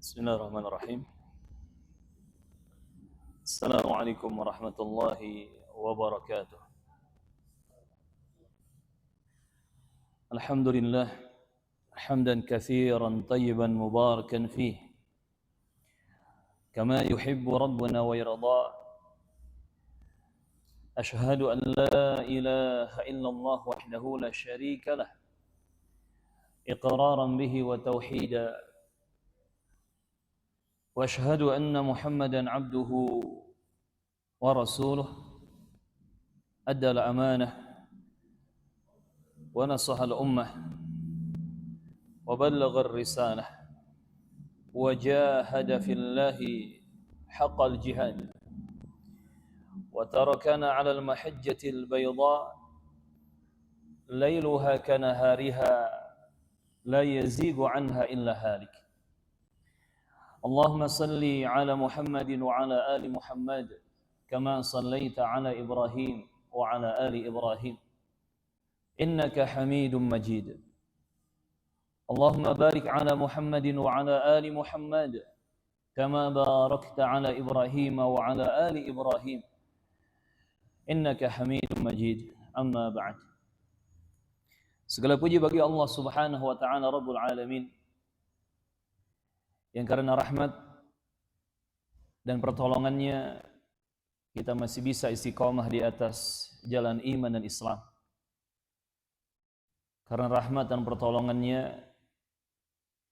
بسم الله الرحمن الرحيم. السلام عليكم ورحمة الله وبركاته. الحمد لله حمدا كثيرا طيبا مباركا فيه كما يحب ربنا ويرضى. أشهد أن لا إله إلا الله وحده لا شريك له إقرارا به وتوحيدا، وأشهد أن محمدا عبده ورسوله أدى الأمانة ونصح الأمة وبلغ الرسالة وجاهد في الله حق الجهاد، وتركنا على المحجة البيضاء ليلها كنهارها لا يزيغ عنها إلا هالك. اللهم صل على محمد وعلى آل محمد كما صليت على إبراهيم وعلى آل إبراهيم إنك حميد مجيد. اللهم بارك على محمد وعلى آل محمد كما باركت على إبراهيم وعلى آل إبراهيم إنك حميد مجيد. أما بعد. Segala puji bagi Allah Subhanahu wa taala Rabbul Alamin, yang karena rahmat dan pertolongannya kita masih bisa istiqomah di atas jalan iman dan Islam. Karena rahmat dan pertolongannya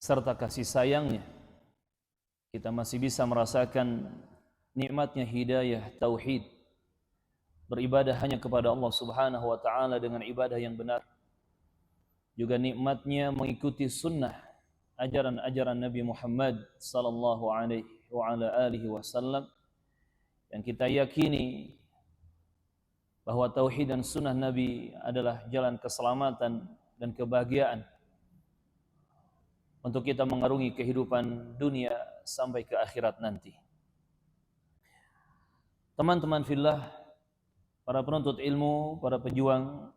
serta kasih sayangnya kita masih bisa merasakan nikmatnya hidayah tauhid, beribadah hanya kepada Allah Subhanahu wa taala dengan ibadah yang benar. Juga nikmatnya mengikuti sunnah ajaran-ajaran Nabi Muhammad sallallahu alaihi wa ala alihi wasallam, yang kita yakini bahwa tauhid dan sunnah Nabi adalah jalan keselamatan dan kebahagiaan untuk kita mengarungi kehidupan dunia sampai ke akhirat nanti. Teman-teman fillah, para penuntut ilmu, para pejuang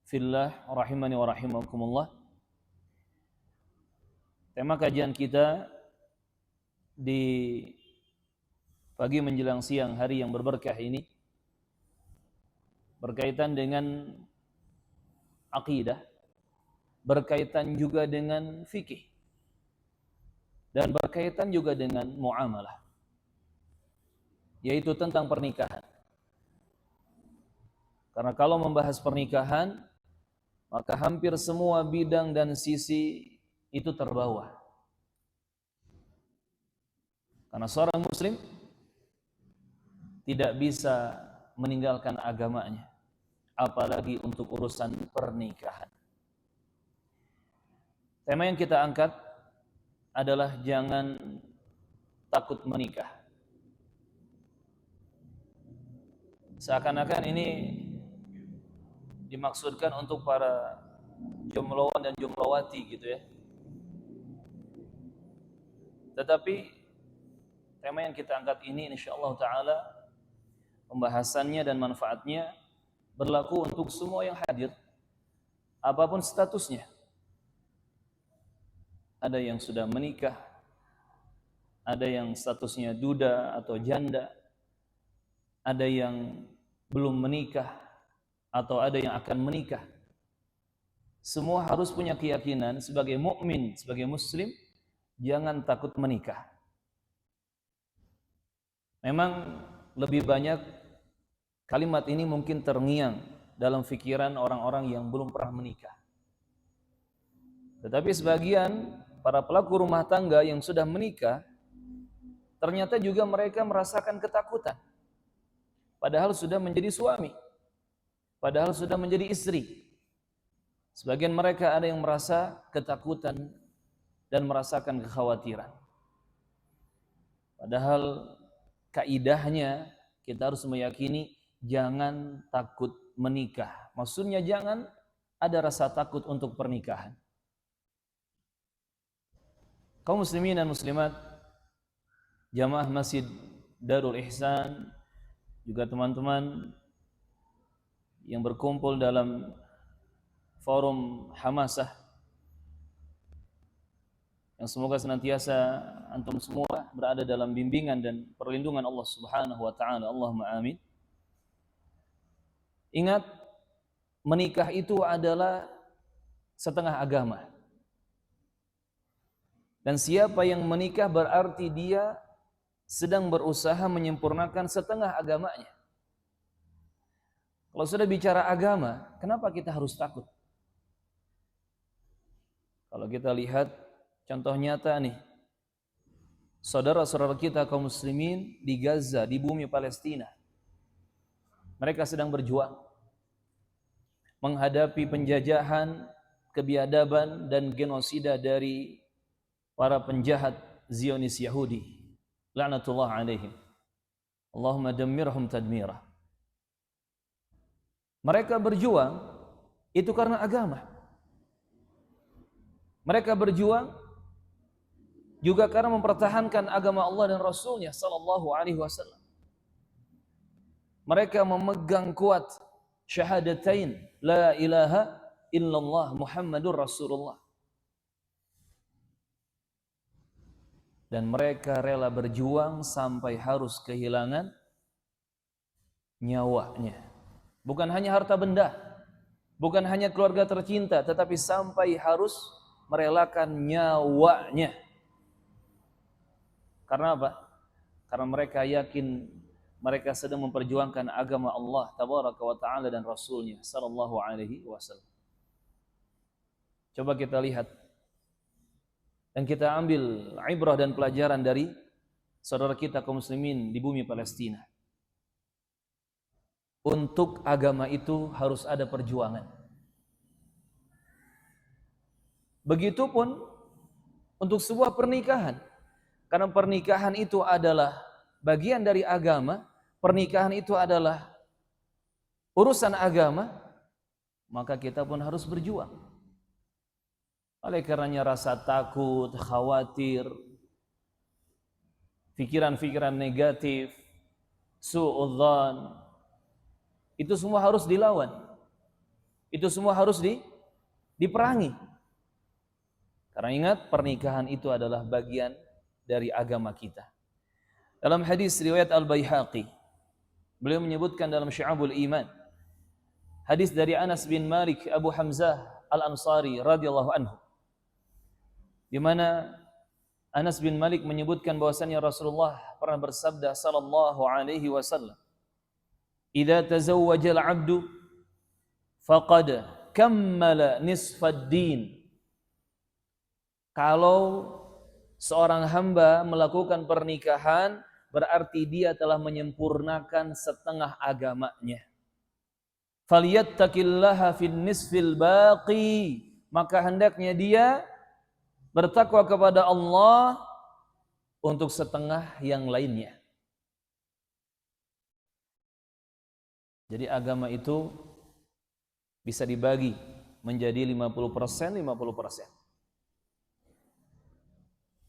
fillah rahimani wa rahimakumullah. Tema kajian kita di pagi menjelang siang hari yang berberkah ini berkaitan dengan akidah, berkaitan juga dengan fikih, dan berkaitan juga dengan muamalah, yaitu tentang pernikahan. Karena kalau membahas pernikahan, maka hampir semua bidang dan sisi itu terbawa. Karena seorang muslim tidak bisa meninggalkan agamanya, apalagi untuk urusan pernikahan. Tema yang kita angkat adalah jangan takut menikah. Seakan-akan ini dimaksudkan untuk para jombloan dan jomblowati gitu ya. Tetapi tema yang kita angkat ini insyaallah taala pembahasannya dan manfaatnya berlaku untuk semua yang hadir, apapun statusnya. Ada yang sudah menikah, ada yang statusnya duda atau janda, ada yang belum menikah, atau ada yang akan menikah. Semua harus punya keyakinan sebagai mukmin, sebagai muslim, jangan takut menikah. Memang lebih banyak kalimat ini mungkin terngiang dalam pikiran orang-orang yang belum pernah menikah. Tetapi sebagian para pelaku rumah tangga yang sudah menikah, ternyata juga mereka merasakan ketakutan. Padahal sudah menjadi suami, padahal sudah menjadi istri. Sebagian mereka ada yang merasa ketakutan dan merasakan kekhawatiran. Padahal kaidahnya kita harus meyakini jangan takut menikah. Maksudnya jangan ada rasa takut untuk pernikahan. Kaum muslimin dan muslimat, jamaah Masjid Darul Ihsan, juga teman-teman yang berkumpul dalam forum Hamasah yang semoga senantiasa antum semua berada dalam bimbingan dan perlindungan Allah Subhanahu wa taala. Allahumma amin. Ingat, menikah itu adalah setengah agama. Dan siapa yang menikah berarti dia sedang berusaha menyempurnakan setengah agamanya. Kalau sudah bicara agama, kenapa kita harus takut? Kalau kita lihat contoh nyata nih, saudara-saudara kita kaum muslimin di Gaza, di bumi Palestina, mereka sedang berjuang menghadapi penjajahan, kebiadaban dan genosida dari para penjahat Zionis Yahudi. La'natullah alaihim. Allahumma dammirhum tadmira. Mereka berjuang itu karena agama. Mereka berjuang juga karena mempertahankan agama Allah dan Rasulnya sallallahu alaihi wasallam. Mereka memegang kuat syahadatain la ilaha illallah Muhammadur Rasulullah. Dan mereka rela berjuang sampai harus kehilangan nyawanya. Bukan hanya harta benda, bukan hanya keluarga tercinta, tetapi sampai harus merelakan nyawanya. Karena apa? Karena mereka yakin mereka sedang memperjuangkan agama Allah tabaraka wa ta'ala dan Rasulnya sallallahu alaihi wasallam. Coba kita lihat dan kita ambil ibrah dan pelajaran dari saudara kita kaum muslimin di bumi Palestina. Untuk agama itu harus ada perjuangan. Begitupun untuk sebuah pernikahan. Karena pernikahan itu adalah bagian dari agama, pernikahan itu adalah urusan agama, maka kita pun harus berjuang. Oleh karenanya rasa takut, khawatir, pikiran-pikiran negatif, su'udzan, itu semua harus dilawan. Itu semua harus diperangi. Karena ingat, pernikahan itu adalah bagian dari agama kita. Dalam hadis riwayat Al-Baihaqi, beliau menyebutkan dalam Syu'abul Iman, hadis dari Anas bin Malik Abu Hamzah Al-Ansari radhiyallahu anhu, di mana Anas bin Malik menyebutkan bahwasannya Rasulullah pernah bersabda sallallahu alaihi wasallam, "Idza tazawwaja al-'abdu faqad kammala nisfad din." Kalau seorang hamba melakukan pernikahan, berarti dia telah menyempurnakan setengah agamanya. Falyattaqillaha fin nisfil baqi, maka hendaknya dia bertakwa kepada Allah untuk setengah yang lainnya. Jadi agama itu bisa dibagi menjadi 50%, 50%.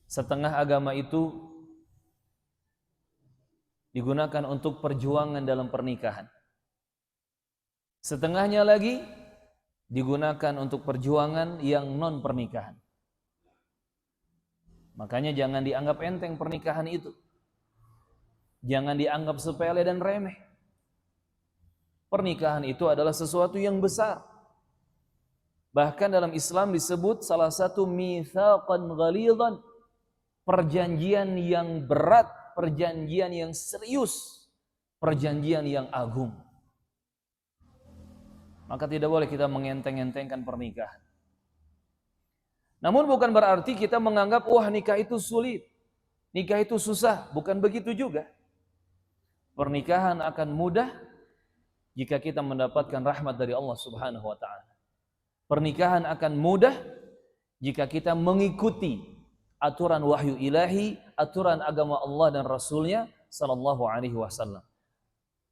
Setengah agama itu digunakan untuk perjuangan dalam pernikahan. Setengahnya lagi digunakan untuk perjuangan yang non pernikahan. Makanya jangan dianggap enteng pernikahan itu. Jangan dianggap sepele dan remeh. Pernikahan itu adalah sesuatu yang besar. Bahkan dalam Islam disebut salah satu mitsaqan ghalidhan, perjanjian yang berat, perjanjian yang serius, perjanjian yang agung. Maka tidak boleh kita mengenteng-entengkan pernikahan. Namun bukan berarti kita menganggap wah nikah itu sulit, nikah itu susah, bukan begitu juga. Pernikahan akan mudah jika kita mendapatkan rahmat dari Allah Subhanahu wa taala. Pernikahan akan mudah jika kita mengikuti aturan wahyu ilahi, aturan agama Allah dan Rasulnya sallallahu alaihi wasallam.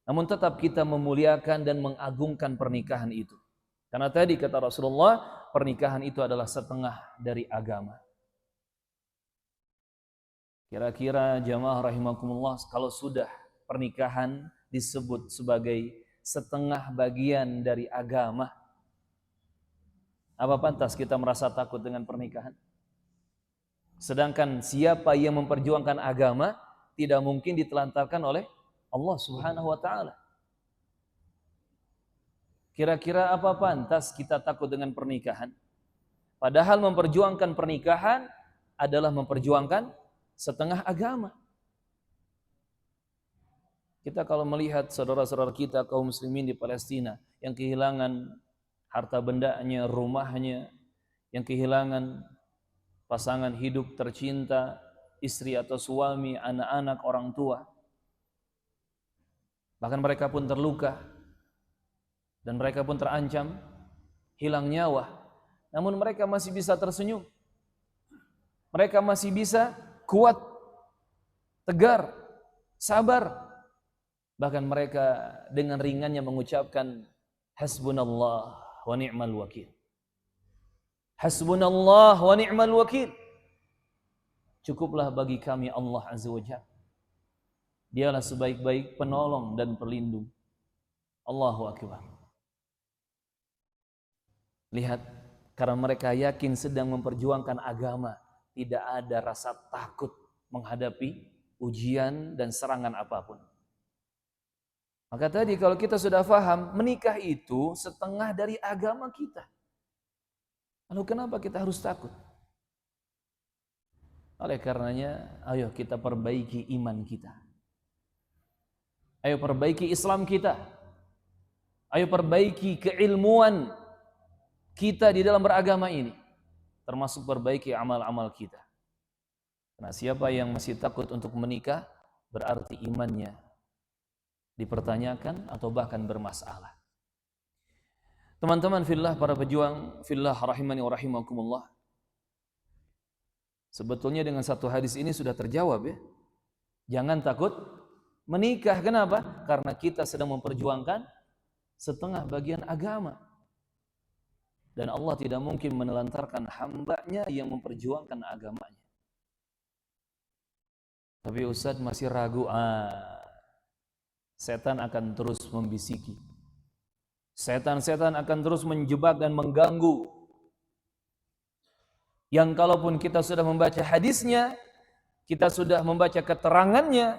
Namun tetap kita memuliakan dan mengagungkan pernikahan itu. Karena tadi kata Rasulullah, pernikahan itu adalah setengah dari agama. Kira-kira jamaah rahimakumullah, kalau sudah pernikahan disebut sebagai setengah bagian dari agama, apa pantas kita merasa takut dengan pernikahan? Sedangkan siapa yang memperjuangkan agama tidak mungkin ditelantarkan oleh Allah Subhanahu wa taala. Kira-kira apa pantas kita takut dengan pernikahan? Padahal memperjuangkan pernikahan adalah memperjuangkan setengah agama. Kita kalau melihat saudara-saudara kita kaum muslimin di Palestina yang kehilangan harta bendanya, rumahnya, yang kehilangan pasangan hidup tercinta, istri atau suami, anak-anak, orang tua. Bahkan mereka pun terluka dan mereka pun terancam hilang nyawa. Namun mereka masih bisa tersenyum. Mereka masih bisa kuat, tegar, sabar. Bahkan mereka dengan ringannya mengucapkan hasbunallah wa ni'mal wakil. Hasbunallah wa ni'mal wakil. Cukuplah bagi kami Allah Azza wa Jalla. Dialah sebaik-baik penolong dan pelindung. Allahu Akbar. Lihat, karena mereka yakin sedang memperjuangkan agama, tidak ada rasa takut menghadapi ujian dan serangan apapun. Maka tadi kalau kita sudah paham, menikah itu setengah dari agama kita. Lalu kenapa kita harus takut? Oleh karenanya, ayo kita perbaiki iman kita. Ayo perbaiki Islam kita. Ayo perbaiki keilmuan kita di dalam beragama ini. Termasuk perbaiki amal-amal kita. Karena siapa yang masih takut untuk menikah, berarti imannya dipertanyakan atau bahkan bermasalah. Teman-teman fillah, para pejuang fillah rahimani wa rahimakumullah. Sebetulnya dengan satu hadis ini sudah terjawab ya. Jangan takut menikah. Kenapa? Karena kita sedang memperjuangkan setengah bagian agama. Dan Allah tidak mungkin menelantarkan hambanya yang memperjuangkan agamanya. Tapi Ustaz masih ragu. Setan akan terus membisiki. Setan-setan akan terus menjebak dan mengganggu. Yang kalaupun kita sudah membaca hadisnya, kita sudah membaca keterangannya,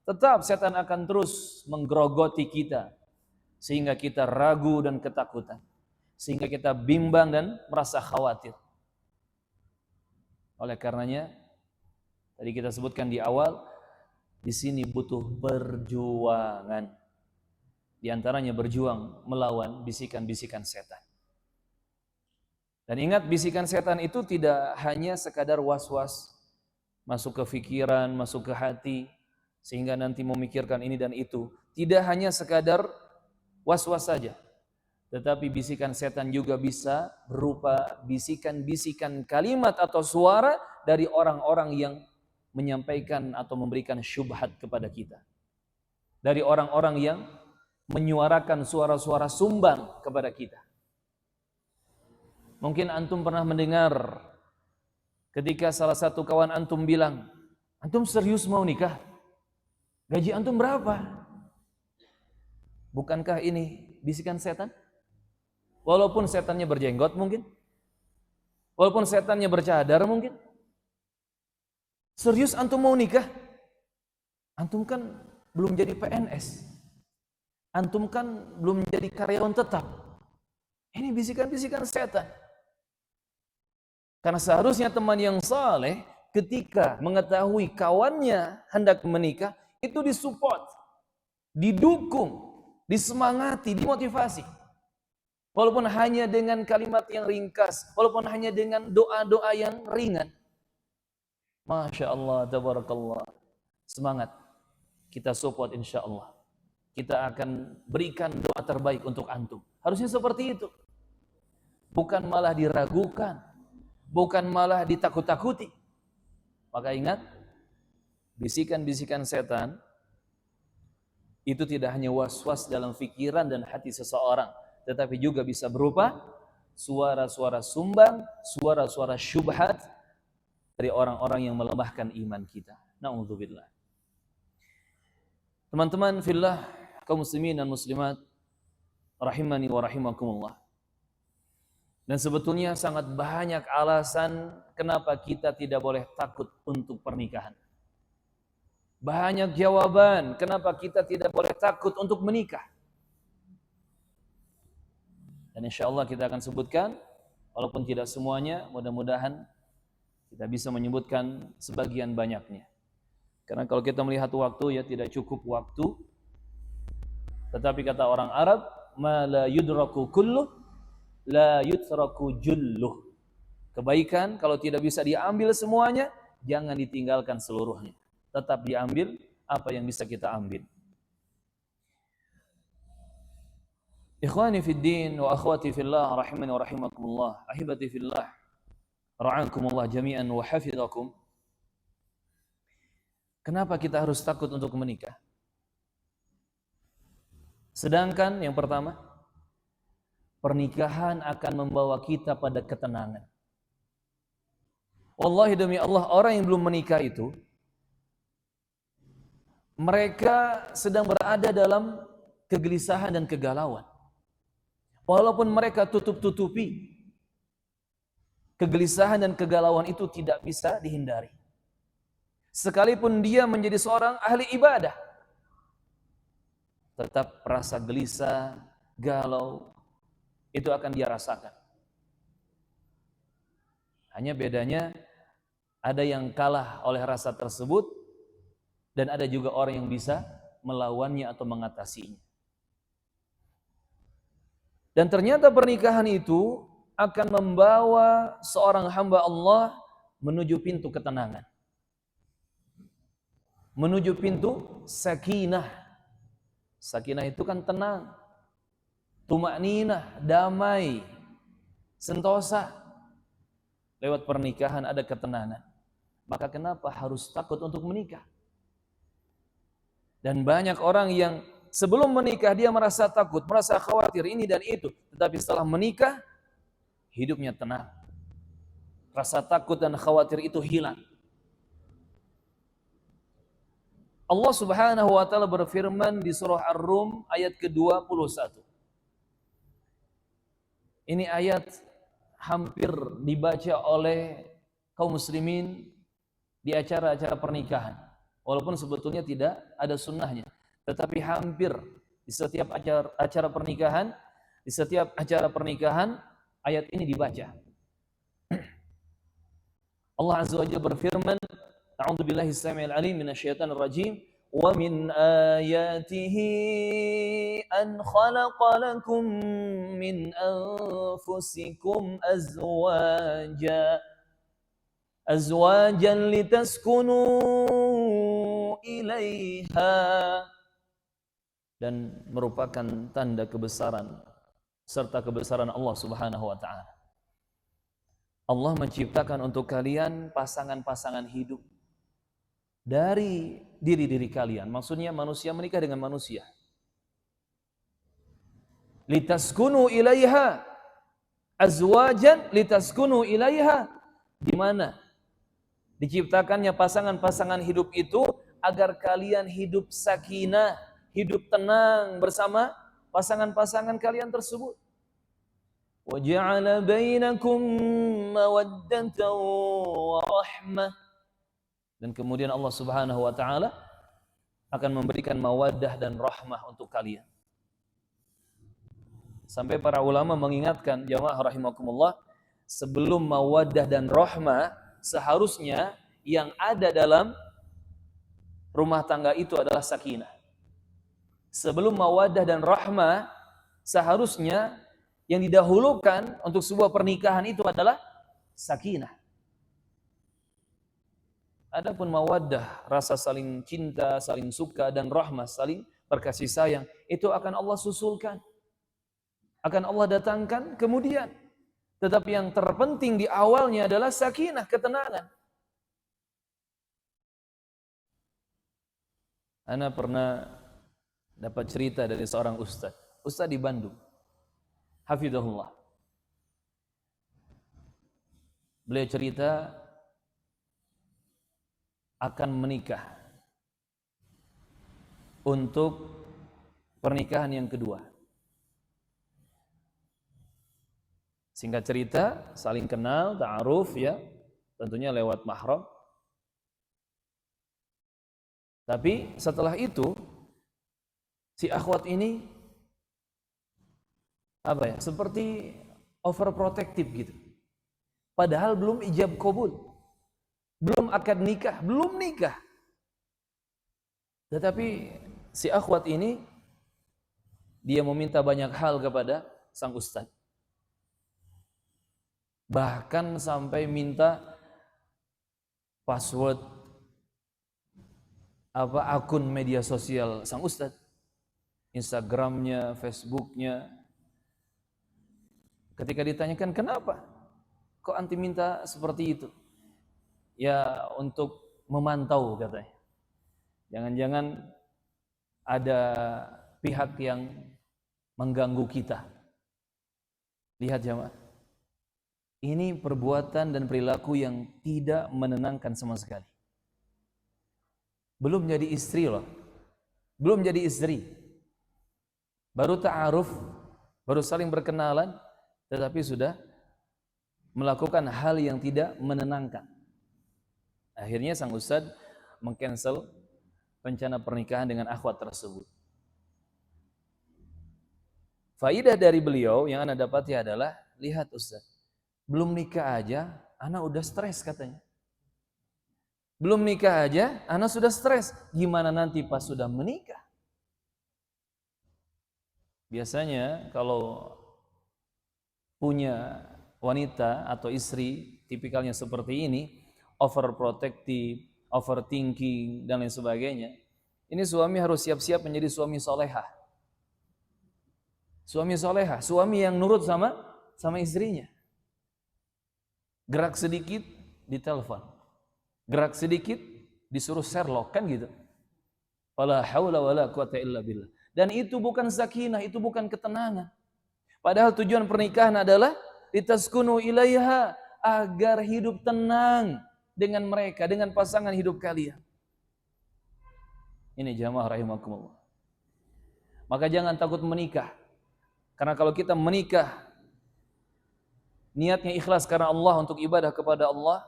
tetap setan akan terus menggerogoti kita. Sehingga kita ragu dan ketakutan. Sehingga kita bimbang dan merasa khawatir. Oleh karenanya, tadi kita sebutkan di awal, di sini butuh perjuangan. Di antaranya berjuang melawan bisikan-bisikan setan. Dan ingat, bisikan setan itu tidak hanya sekadar was-was, masuk ke pikiran, masuk ke hati, sehingga nanti memikirkan ini dan itu. Tidak hanya sekadar was-was saja. Tetapi bisikan setan juga bisa berupa bisikan-bisikan kalimat atau suara dari orang-orang yang menyampaikan atau memberikan syubhat kepada kita. Dari orang-orang yang menyuarakan suara-suara sumbang kepada kita. Mungkin antum pernah mendengar ketika salah satu kawan antum bilang, antum serius mau nikah? Gaji antum berapa? Bukankah ini bisikan setan? Walaupun setannya berjenggot mungkin. Walaupun setannya bercadar mungkin. Serius antum mau nikah? Antum kan belum jadi PNS. Antum kan belum jadi karyawan tetap. Ini bisikan-bisikan setan. Karena seharusnya teman yang saleh ketika mengetahui kawannya hendak menikah, itu disupport, didukung, disemangati, dimotivasi. Walaupun hanya dengan kalimat yang ringkas, walaupun hanya dengan doa-doa yang ringan. Masya Allah, tabarakallah. Semangat. Kita support insya Allah. Kita akan berikan doa terbaik untuk antum. Harusnya seperti itu. Bukan malah diragukan. Bukan malah ditakut-takuti. Maka ingat, bisikan-bisikan setan itu tidak hanya was-was dalam pikiran dan hati seseorang, tetapi juga bisa berupa suara-suara sumbang, suara-suara syubhat dari orang-orang yang melemahkan iman kita. Na'udzubillah. Teman-teman fillah, kaum muslimin dan muslimat rahimani wa rahimakumullah. Dan sebetulnya sangat banyak alasan kenapa kita tidak boleh takut untuk pernikahan. Banyak jawaban kenapa kita tidak boleh takut untuk menikah. Dan insya Allah kita akan sebutkan, walaupun tidak semuanya, mudah-mudahan kita bisa menyebutkan sebagian banyaknya. Karena kalau kita melihat waktu, ya tidak cukup waktu. Tetapi kata orang Arab, ma la yudraku kulluh, la yutraku julluh. Kebaikan kalau tidak bisa diambil semuanya, jangan ditinggalkan seluruhnya. Tetap diambil apa yang bisa kita ambil. Ikhwani fid din wa akhwati fillah rahimani wa rahimakumullah, ahibati fillah, ra'akumullah jami'an wa hafizakum. Kenapa kita harus takut untuk menikah? Sedangkan yang pertama, pernikahan akan membawa kita pada ketenangan. Wallahi demi Allah, orang yang belum menikah itu, mereka sedang berada dalam kegelisahan dan kegalauan. Walaupun mereka tutup-tutupi, kegelisahan dan kegalauan itu tidak bisa dihindari. Sekalipun dia menjadi seorang ahli ibadah, tetap rasa gelisah, galau, itu akan dia rasakan. Hanya bedanya, ada yang kalah oleh rasa tersebut, dan ada juga orang yang bisa melawannya atau mengatasinya. Dan ternyata pernikahan itu akan membawa seorang hamba Allah menuju pintu ketenangan, menuju pintu sakinah. Sakinah itu kan tenang, tumakninah, damai, sentosa. Lewat pernikahan ada ketenangan. Maka kenapa harus takut untuk menikah? Dan banyak orang yang sebelum menikah dia merasa takut, merasa khawatir ini dan itu. Tetapi setelah menikah, hidupnya tenang. Rasa takut dan khawatir itu hilang. Allah Subhanahu wa taala berfirman di surah Ar-Rum ayat ke-21. Ini ayat hampir dibaca oleh kaum muslimin di acara-acara pernikahan. Walaupun sebetulnya tidak ada sunnahnya, tetapi hampir di setiap acara pernikahan, ayat ini dibaca. Allah Azza wa Jalla berfirman, A'udzu billahi as-sami'il 'alim minasyaitonir rajim, wa min ayatihi an khalaqa lakum min anfusikum azwajan litaskunu ilaiha, dan merupakan tanda kebesaran serta kebesaran Allah Subhanahu wa taala. Allah menciptakan untuk kalian pasangan-pasangan hidup dari diri-diri kalian. Maksudnya manusia menikah dengan manusia. Litaskunu ilaiha, azwajan litaskunu ilaiha. Di mana diciptakannya pasangan-pasangan hidup itu agar kalian hidup sakinah, hidup tenang bersama pasangan-pasangan kalian tersebut. وَجَعَلَ بَيْنَكُمْ مَوَدَّةً وَرَحْمَةً. Dan kemudian Allah Subhanahu wa taala akan memberikan mawaddah dan rahmah untuk kalian. Sampai para ulama mengingatkan, jamaah rahimakumullah, sebelum mawaddah dan rahmah, seharusnya yang ada dalam rumah tangga itu adalah sakinah. Sebelum mawaddah dan rahmah, seharusnya yang didahulukan untuk sebuah pernikahan itu adalah sakinah. Adapun mawaddah, rasa saling cinta, saling suka, dan rahmah, saling berkasih sayang, itu akan Allah susulkan, akan Allah datangkan kemudian. Tetapi yang terpenting di awalnya adalah sakinah, ketenangan. Ana pernah dapat cerita dari seorang ustaz di Bandung, hafizahullah. Beliau cerita akan menikah untuk pernikahan yang kedua. Singkat cerita, saling kenal, ta'aruf ya, tentunya lewat mahram. Tapi setelah itu si akhwat ini apa ya? Seperti overprotective gitu. Padahal belum ijab qabul. Belum akad nikah, belum nikah. Tetapi si akhwat ini dia meminta banyak hal kepada sang ustaz. Bahkan sampai minta password akun media sosial sang ustaz, Instagramnya, Facebooknya. Ketika ditanyakan kenapa kok anti minta seperti itu, ya untuk memantau katanya, jangan-jangan ada pihak yang mengganggu kita. Lihat jemaah, ini perbuatan dan perilaku yang tidak menenangkan sama sekali. Belum jadi istri loh, belum jadi istri, baru ta'aruf, baru saling berkenalan, tetapi sudah melakukan hal yang tidak menenangkan. Akhirnya sang ustadz mengcancel rencana pernikahan dengan akhwat tersebut. Faidah dari beliau yang ana dapati adalah, lihat ustadz, belum nikah aja ana udah stres katanya. Belum nikah aja, anak sudah stres. Gimana nanti pas sudah menikah? Biasanya kalau punya wanita atau istri tipikalnya seperti ini, overprotective, overthinking, dan lain sebagainya, ini suami harus siap-siap menjadi suami solehah. Suami solehah, suami yang nurut sama istrinya. Gerak sedikit ditelepon, gerak sedikit disuruh Sherlock, kan gitu. Wala haula wala quwata illa billah. Dan itu bukan sakinah, itu bukan ketenangan. Padahal tujuan pernikahan adalah litaskunu ilaiha, agar hidup tenang dengan mereka, dengan pasangan hidup kalian. Ini jamaah rahimakumullah. Maka jangan takut menikah. Karena kalau kita menikah niatnya ikhlas karena Allah, untuk ibadah kepada Allah,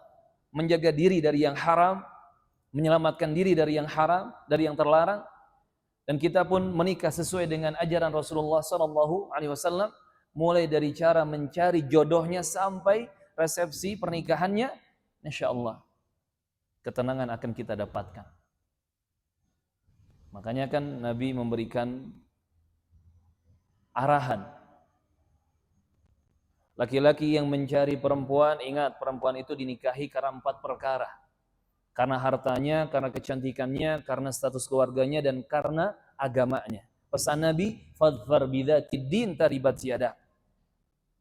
menjaga diri dari yang haram, menyelamatkan diri dari yang haram, dari yang terlarang, dan kita pun menikah sesuai dengan ajaran Rasulullah SAW, mulai dari cara mencari jodohnya sampai resepsi pernikahannya, insya Allah ketenangan akan kita dapatkan. Makanya kan Nabi memberikan arahan, laki-laki yang mencari perempuan, ingat perempuan itu dinikahi karena 4 perkara. Karena hartanya, karena kecantikannya, karena status keluarganya, dan karena agamanya. Pesan Nabi, fadfar bidzatid din taribat yadak.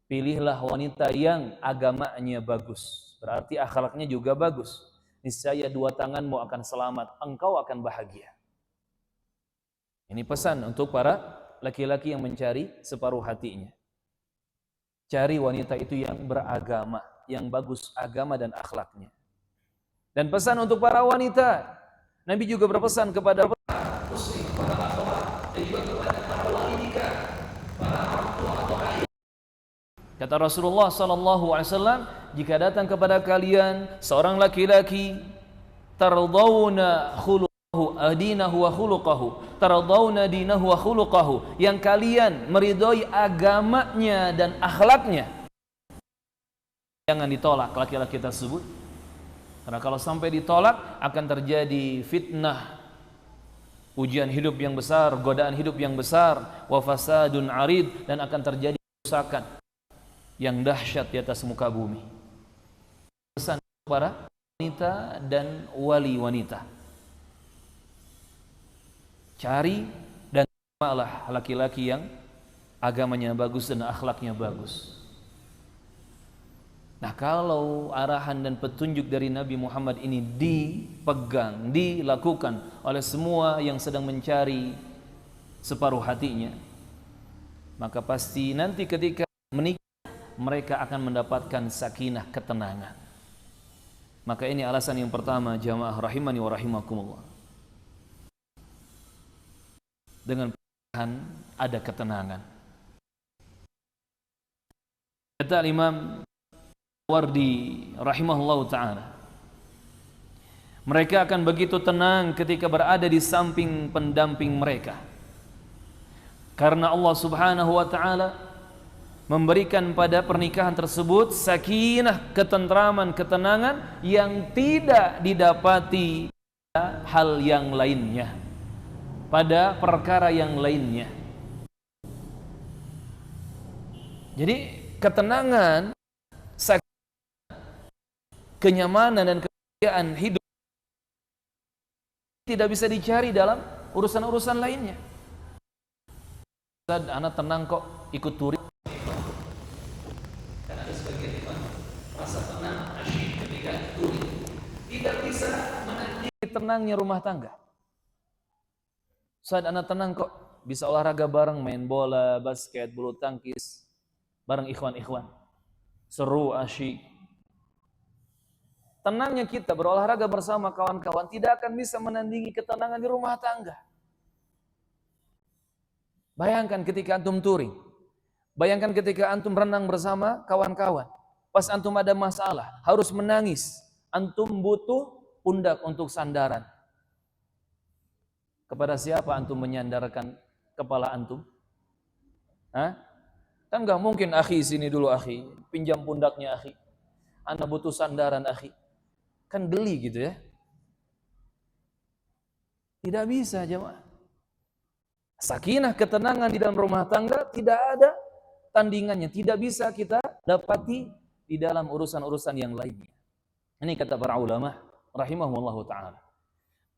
Pilihlah wanita yang agamanya bagus, berarti akhlaknya juga bagus. Niscaya 2 tanganmu akan selamat, engkau akan bahagia. Ini pesan untuk para laki-laki yang mencari separuh hatinya. Cari wanita itu yang beragama, yang bagus agama dan akhlaknya. Dan pesan untuk para wanita, Nabi juga berpesan kepada muslim, para akhwat, dan juga kepada para wanita, para orang tua atau ayah. Kata Rasulullah SAW, jika datang kepada kalian seorang laki-laki, tardawna khuluqahu adinahu wa khuluqahu, tardawna dinahu wa khuluqahu, yang kalian meridhoi agamanya dan akhlaknya, jangan ditolak laki-laki tersebut. Karena kalau sampai ditolak akan terjadi fitnah, ujian hidup yang besar, godaan hidup yang besar, wa fasadun arid, dan akan terjadi kerusakan yang dahsyat di atas muka bumi. Pesan para wanita dan wali wanita, cari dan terimalah laki-laki yang agamanya bagus dan akhlaknya bagus. Nah, kalau arahan dan petunjuk dari Nabi Muhammad ini dipegang, dilakukan oleh semua yang sedang mencari separuh hatinya, maka pasti nanti ketika menikah mereka akan mendapatkan sakinah, ketenangan. Maka ini alasan yang pertama, jamaah rahimani wa rahimakumullah. Dengan pernikahan ada ketenangan. Kata Imam Wardi rahimahullahu ta'ala, mereka akan begitu tenang ketika berada di samping pendamping mereka, karena Allah subhanahu wa ta'ala memberikan pada pernikahan tersebut sakinah, ketentraman, ketenangan yang tidak didapati pada hal yang lainnya, pada perkara yang lainnya. Jadi ketenangan, kenyamanan dan kebahagiaan hidup tidak bisa dicari dalam urusan-urusan lainnya. Ustaz, anak tenang kok ikut touring. Karena ada sebagian teman rasa tenang asyik ketika touring tidak bisa menandingi tenangnya rumah tangga. Ustaz, anak tenang kok bisa olahraga bareng, main bola, basket, bulu tangkis bareng ikhwan-ikhwan, seru, asyik. Tenangnya kita berolahraga bersama kawan-kawan tidak akan bisa menandingi ketenangan di rumah tangga. Bayangkan ketika antum touring, bayangkan ketika antum renang bersama kawan-kawan, pas antum ada masalah, harus menangis, antum butuh pundak untuk sandaran. Kepada siapa antum menyandarkan kepala antum? Hah? Kan gak mungkin, akhi sini dulu akhi, pinjam pundaknya akhi, anda butuh sandaran akhi. Kan geli gitu ya. Tidak bisa jemaah. Sakinah, ketenangan di dalam rumah tangga tidak ada tandingannya, tidak bisa kita dapati di dalam urusan-urusan yang lainnya. Ini kata para ulama rahimahumullahu ta'ala.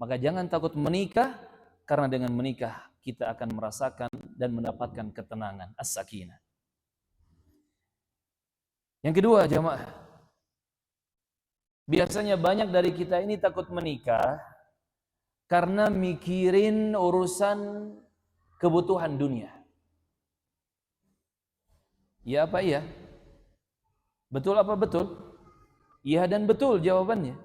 Maka jangan takut menikah, karena dengan menikah kita akan merasakan dan mendapatkan ketenangan, as-sakinah. Yang kedua jemaah, biasanya banyak dari kita ini takut menikah karena mikirin urusan kebutuhan dunia. Ya apa iya? Betul apa betul? Iya dan betul jawabannya.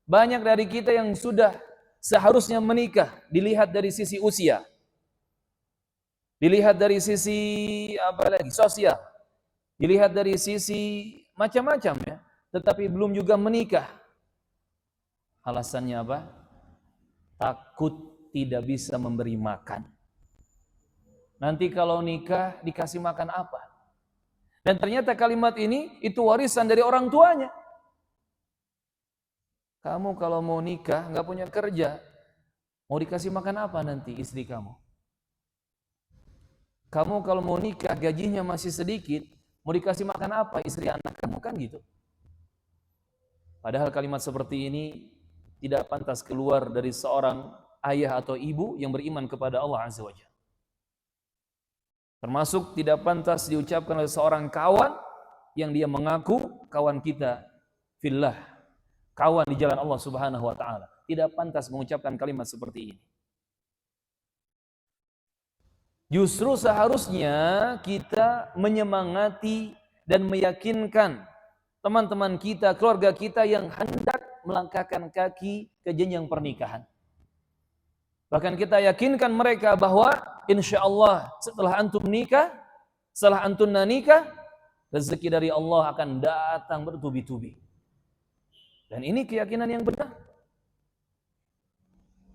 Banyak dari kita yang sudah seharusnya menikah, dilihat dari sisi usia, dilihat dari sisi apa lagi, sosial, dilihat dari sisi macam-macam ya, tetapi belum juga menikah. Alasannya apa? Takut tidak bisa memberi makan. Nanti kalau nikah dikasih makan apa? Dan ternyata kalimat ini itu warisan dari orang tuanya. Kamu kalau mau nikah nggak punya kerja, mau dikasih makan apa nanti istri kamu? Kamu kalau mau nikah gajinya masih sedikit, mau dikasih makan apa istri anak kamu? Kan gitu. Padahal kalimat seperti ini tidak pantas keluar dari seorang ayah atau ibu yang beriman kepada Allah Azza wa Jalla. Termasuk tidak pantas diucapkan oleh seorang kawan yang dia mengaku kawan kita fillah, kawan di jalan Allah Subhanahu wa taala. Tidak pantas mengucapkan kalimat seperti ini. Justru seharusnya kita menyemangati dan meyakinkan teman-teman kita, keluarga kita yang hendak melangkahkan kaki ke jenjang pernikahan. Bahkan kita yakinkan mereka bahwa insya Allah setelah antum nikah, setelah antum nikah, rezeki dari Allah akan datang bertubi-tubi. Dan ini keyakinan yang benar.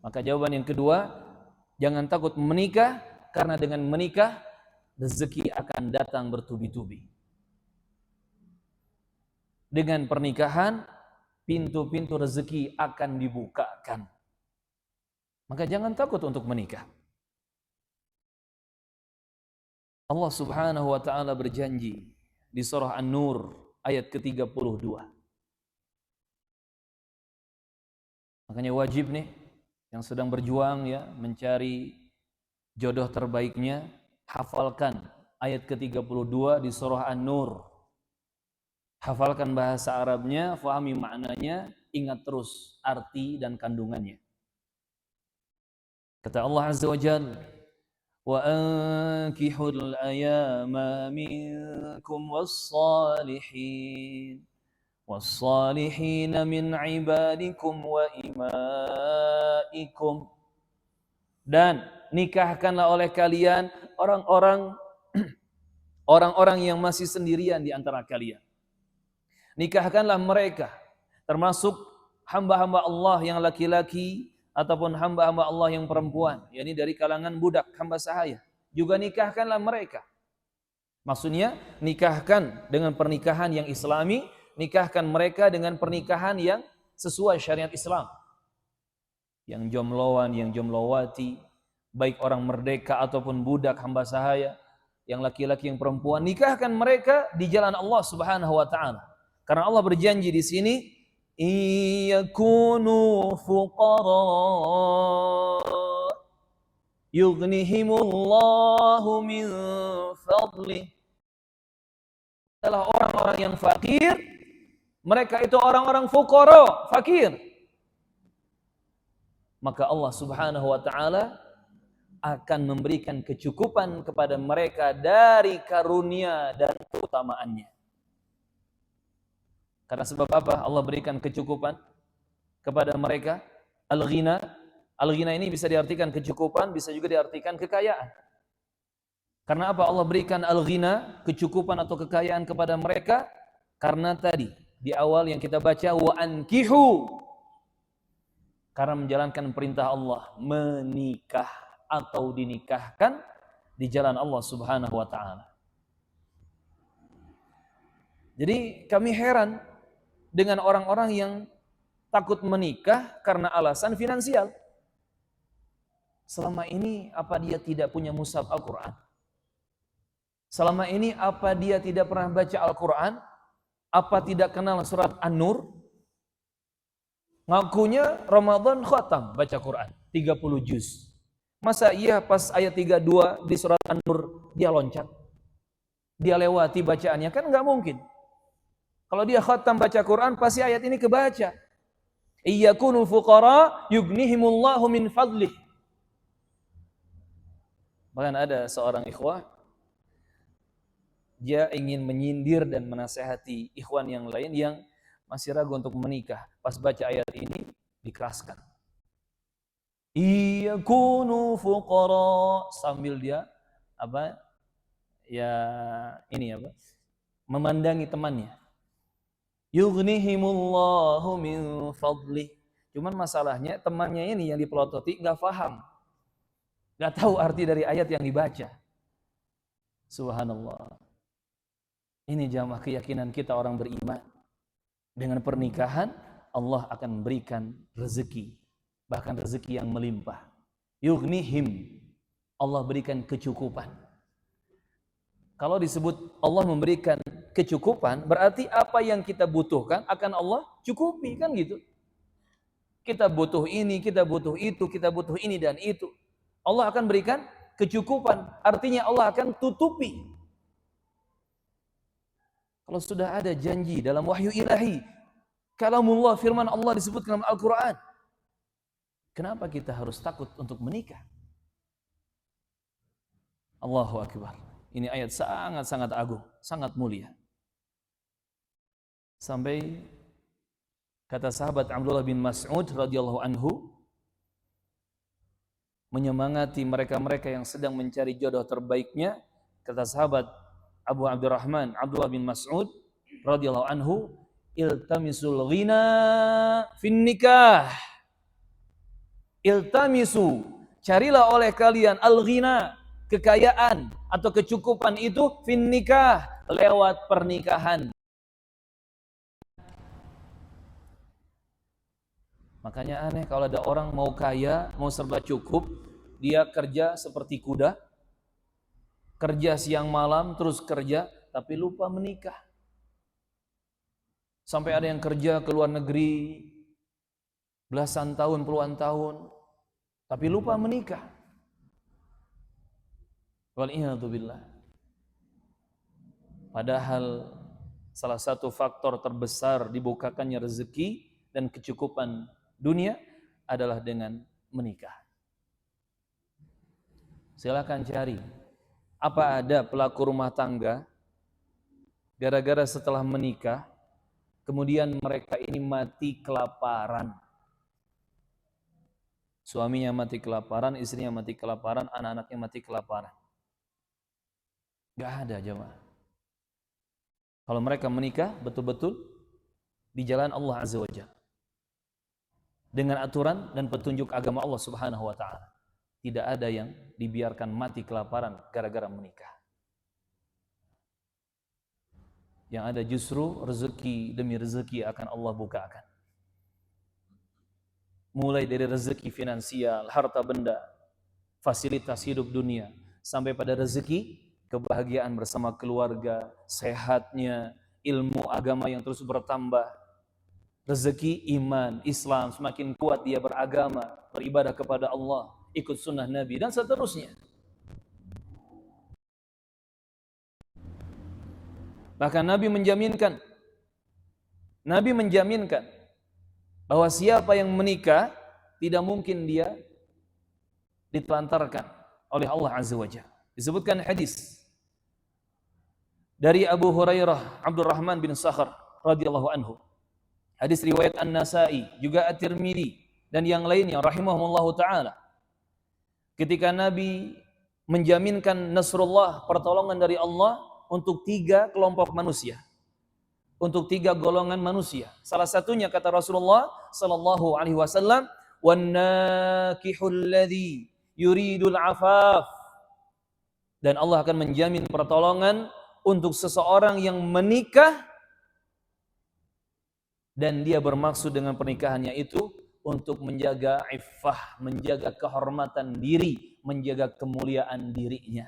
Maka jawaban yang kedua, jangan takut menikah, karena dengan menikah rezeki akan datang bertubi-tubi. Dengan pernikahan pintu-pintu rezeki akan dibukakan. Maka jangan takut untuk menikah. Allah Subhanahu wa taala berjanji di surah An-Nur ayat ke-32. Makanya wajib nih yang sedang berjuang ya mencari jodoh terbaiknya, hafalkan ayat ke-32 di surah An-Nur. Hafalkan bahasa Arabnya, fahami maknanya, ingat terus arti dan kandungannya. Kata Allah Azza wa Jalla, wa ankihul ayama minkum was-salihin min ibadikum wa imaikum, dan nikahkanlah oleh kalian orang-orang orang-orang yang masih sendirian di antara kalian. Nikahkanlah mereka, termasuk hamba-hamba Allah yang laki-laki ataupun hamba-hamba Allah yang perempuan, yakni dari kalangan budak hamba sahaya. Juga nikahkanlah mereka. Maksudnya nikahkan dengan pernikahan yang islami, nikahkan mereka dengan pernikahan yang sesuai syariat Islam. Yang jombloan, yang jomblowati, baik orang merdeka ataupun budak hamba sahaya, yang laki-laki yang perempuan, nikahkan mereka di jalan Allah Subhanahu wa taala. Karena Allah berjanji di sini, iyakunu fuqara yughnihimullahu min fadlih. Adalah orang-orang yang fakir, mereka itu orang-orang fuqara, fakir. Maka Allah Subhanahu wa taala akan memberikan kecukupan kepada mereka dari karunia dan keutamaannya. Karena sebab apa Allah berikan kecukupan kepada mereka? Al-ghina. Al-ghina ini bisa diartikan kecukupan, bisa juga diartikan kekayaan. Karena apa Allah berikan al-ghina, kecukupan atau kekayaan kepada mereka? Karena tadi di awal yang kita baca, wa ankihu, karena menjalankan perintah Allah, menikah atau dinikahkan di jalan Allah Subhanahu wa taala. Jadi kami heran dengan orang-orang yang takut menikah karena alasan finansial. Selama ini apa dia tidak punya mushaf Al-Quran? Selama ini apa dia tidak pernah baca Al-Quran? Apa tidak kenal surat An-Nur? Ngakunya Ramadan khatam baca Quran 30 juz. Masa iya pas ayat 32 di surat An-Nur dia loncat? Dia lewati bacaannya? Kan enggak mungkin. Kalau dia khatam baca Quran pasti ayat ini kebaca. Iyyakunul fuqara yughnihimullahu min fadlih. Bahkan ada seorang ikhwah, dia ingin menyindir dan menasehati ikhwan yang lain yang masih ragu untuk menikah. Pas baca ayat ini dikeraskan. Iyakunu fuqara, sambil dia memandangi temannya. Yughnihimullahu min fadlih. Cuman masalahnya temannya ini yang dipelototi enggak paham. Enggak tahu arti dari ayat yang dibaca. Subhanallah. Ini jamaah keyakinan kita orang beriman. Dengan pernikahan Allah akan memberikan rezeki, bahkan rezeki yang melimpah. Yughnihim, Allah berikan kecukupan. Kalau disebut Allah memberikan kecukupan, berarti apa yang kita butuhkan akan Allah cukupi, kan gitu. Kita butuh ini, kita butuh itu, kita butuh ini dan itu. Allah akan berikan kecukupan, artinya Allah akan tutupi. Kalau sudah ada janji dalam wahyu ilahi, kalamullah, firman Allah disebut dalam Al-Quran, kenapa kita harus takut untuk menikah? Allahu Akbar. Ini ayat sangat-sangat agung, sangat mulia. Sampai kata sahabat Abdullah bin Mas'ud radhiyallahu anhu menyemangati mereka-mereka yang sedang mencari jodoh terbaiknya. Kata sahabat Abu Abdurrahman Abdullah bin Mas'ud radhiyallahu anhu, iltamisul ghina fin nikah. Iltamisu, carilah oleh kalian al-ghina, kekayaan atau kecukupan itu fin nikah, lewat pernikahan. Makanya aneh kalau ada orang mau kaya, mau serba cukup, dia kerja seperti kuda, kerja siang malam terus kerja, tapi lupa menikah. Sampai ada yang kerja ke luar negeri belasan tahun, puluhan tahun, tapi lupa menikah. Wal'iyadzubillah. Padahal salah satu faktor terbesar dibukakannya rezeki dan kecukupan dunia adalah dengan menikah. Silakan cari. Apa ada pelaku rumah tangga gara-gara setelah menikah kemudian mereka ini mati kelaparan? Suaminya mati kelaparan, istrinya mati kelaparan, anak-anaknya mati kelaparan. Gak ada jemaah. Kalau mereka menikah betul-betul di jalan Allah Azza wa Jalla, dengan aturan dan petunjuk agama Allah Subhanahu wa taala. Tidak ada yang dibiarkan mati kelaparan gara-gara menikah. Yang ada justru rezeki demi rezeki akan Allah bukakan. Mulai dari rezeki finansial, harta benda, fasilitas hidup dunia, sampai pada rezeki kebahagiaan bersama keluarga, sehatnya, ilmu agama yang terus bertambah, rezeki iman, Islam, semakin kuat dia beragama, beribadah kepada Allah, ikut sunnah Nabi, dan seterusnya. Bahkan Nabi menjaminkan bahwa siapa yang menikah tidak mungkin dia ditelantarkan oleh Allah Azza wa Jalla. Disebutkan hadis dari Abu Hurairah Abdurrahman bin Sakhar radhiyallahu anhu. Hadis riwayat An-Nasa'i, juga At-Tirmidzi dan yang lainnya rahimahumullahu taala. Ketika Nabi menjaminkan nasrullah, pertolongan dari Allah untuk 3 kelompok manusia, untuk 3 golongan manusia. Salah satunya kata Rasulullah sallallahu alaihi wasallam, "Wan-nakihul ladzi yuridul afaf." Dan Allah akan menjamin pertolongan untuk seseorang yang menikah dan dia bermaksud dengan pernikahannya itu untuk menjaga iffah, menjaga kehormatan diri, menjaga kemuliaan dirinya.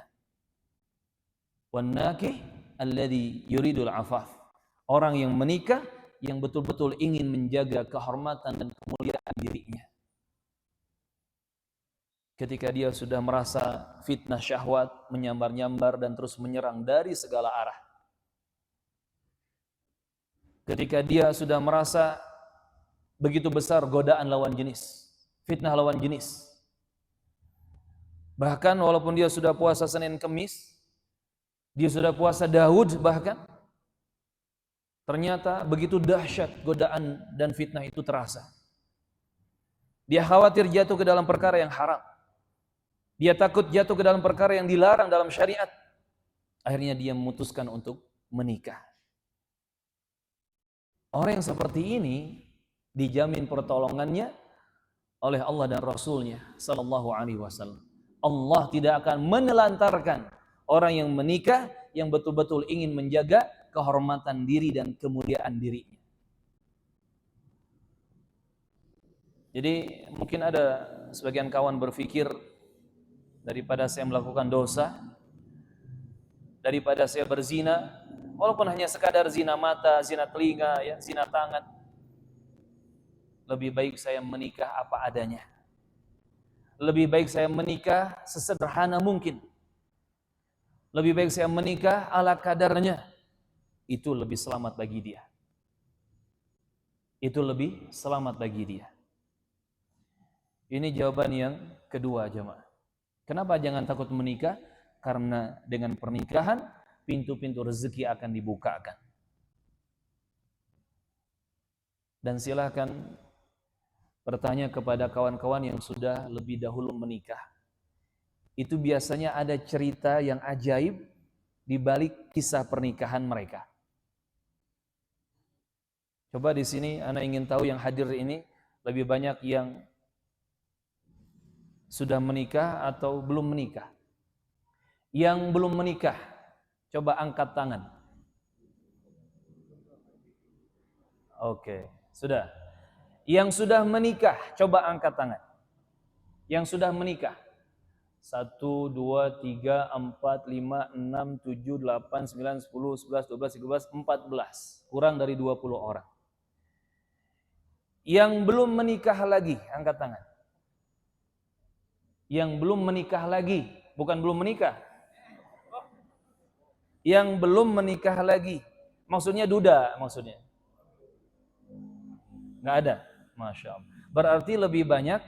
Wan-nakih alladzi yuridul afaf. Orang yang menikah yang betul-betul ingin menjaga kehormatan dan kemuliaan dirinya. Ketika dia sudah merasa fitnah syahwat menyambar-nyambar dan terus menyerang dari segala arah. Ketika dia sudah merasa begitu besar godaan lawan jenis, fitnah lawan jenis. Bahkan walaupun dia sudah puasa Senin Kemis, dia sudah puasa Daud bahkan, ternyata begitu dahsyat godaan dan fitnah itu terasa. Dia khawatir jatuh ke dalam perkara yang haram. Dia takut jatuh ke dalam perkara yang dilarang dalam syariat. Akhirnya dia memutuskan untuk menikah. Orang yang seperti ini dijamin pertolongannya oleh Allah dan Rasulnya sallallahu alaihi wasallam. Allah tidak akan menelantarkan orang yang menikah yang betul-betul ingin menjaga kehormatan diri dan kemuliaan dirinya. Jadi mungkin ada sebagian kawan berpikir, daripada saya melakukan dosa, daripada saya berzina, walaupun hanya sekadar zina mata, zina telinga, ya, zina tangan, lebih baik saya menikah apa adanya. Lebih baik saya menikah sesederhana mungkin. Lebih baik saya menikah ala kadarnya. Itu lebih selamat bagi dia. Itu lebih selamat bagi dia. Ini jawaban yang kedua, jemaah. Kenapa jangan takut menikah? Karena dengan pernikahan pintu-pintu rezeki akan dibukakan. Dan silakan bertanya kepada kawan-kawan yang sudah lebih dahulu menikah. Itu biasanya ada cerita yang ajaib di balik kisah pernikahan mereka. Coba di sini ana ingin tahu yang hadir ini lebih banyak yang sudah menikah atau belum menikah? Yang belum menikah, coba angkat tangan. Oke, sudah. Yang sudah menikah, coba angkat tangan. Yang sudah menikah. 1, 2, 3, 4, 5, 6, 7, 8, 9, 10, 11, 12, 13, 14. Kurang dari 20 orang. Yang belum menikah lagi, angkat tangan. Yang belum menikah lagi, bukan belum menikah. Yang belum menikah lagi, maksudnya duda maksudnya. Nggak ada, Masya Allah. Berarti lebih banyak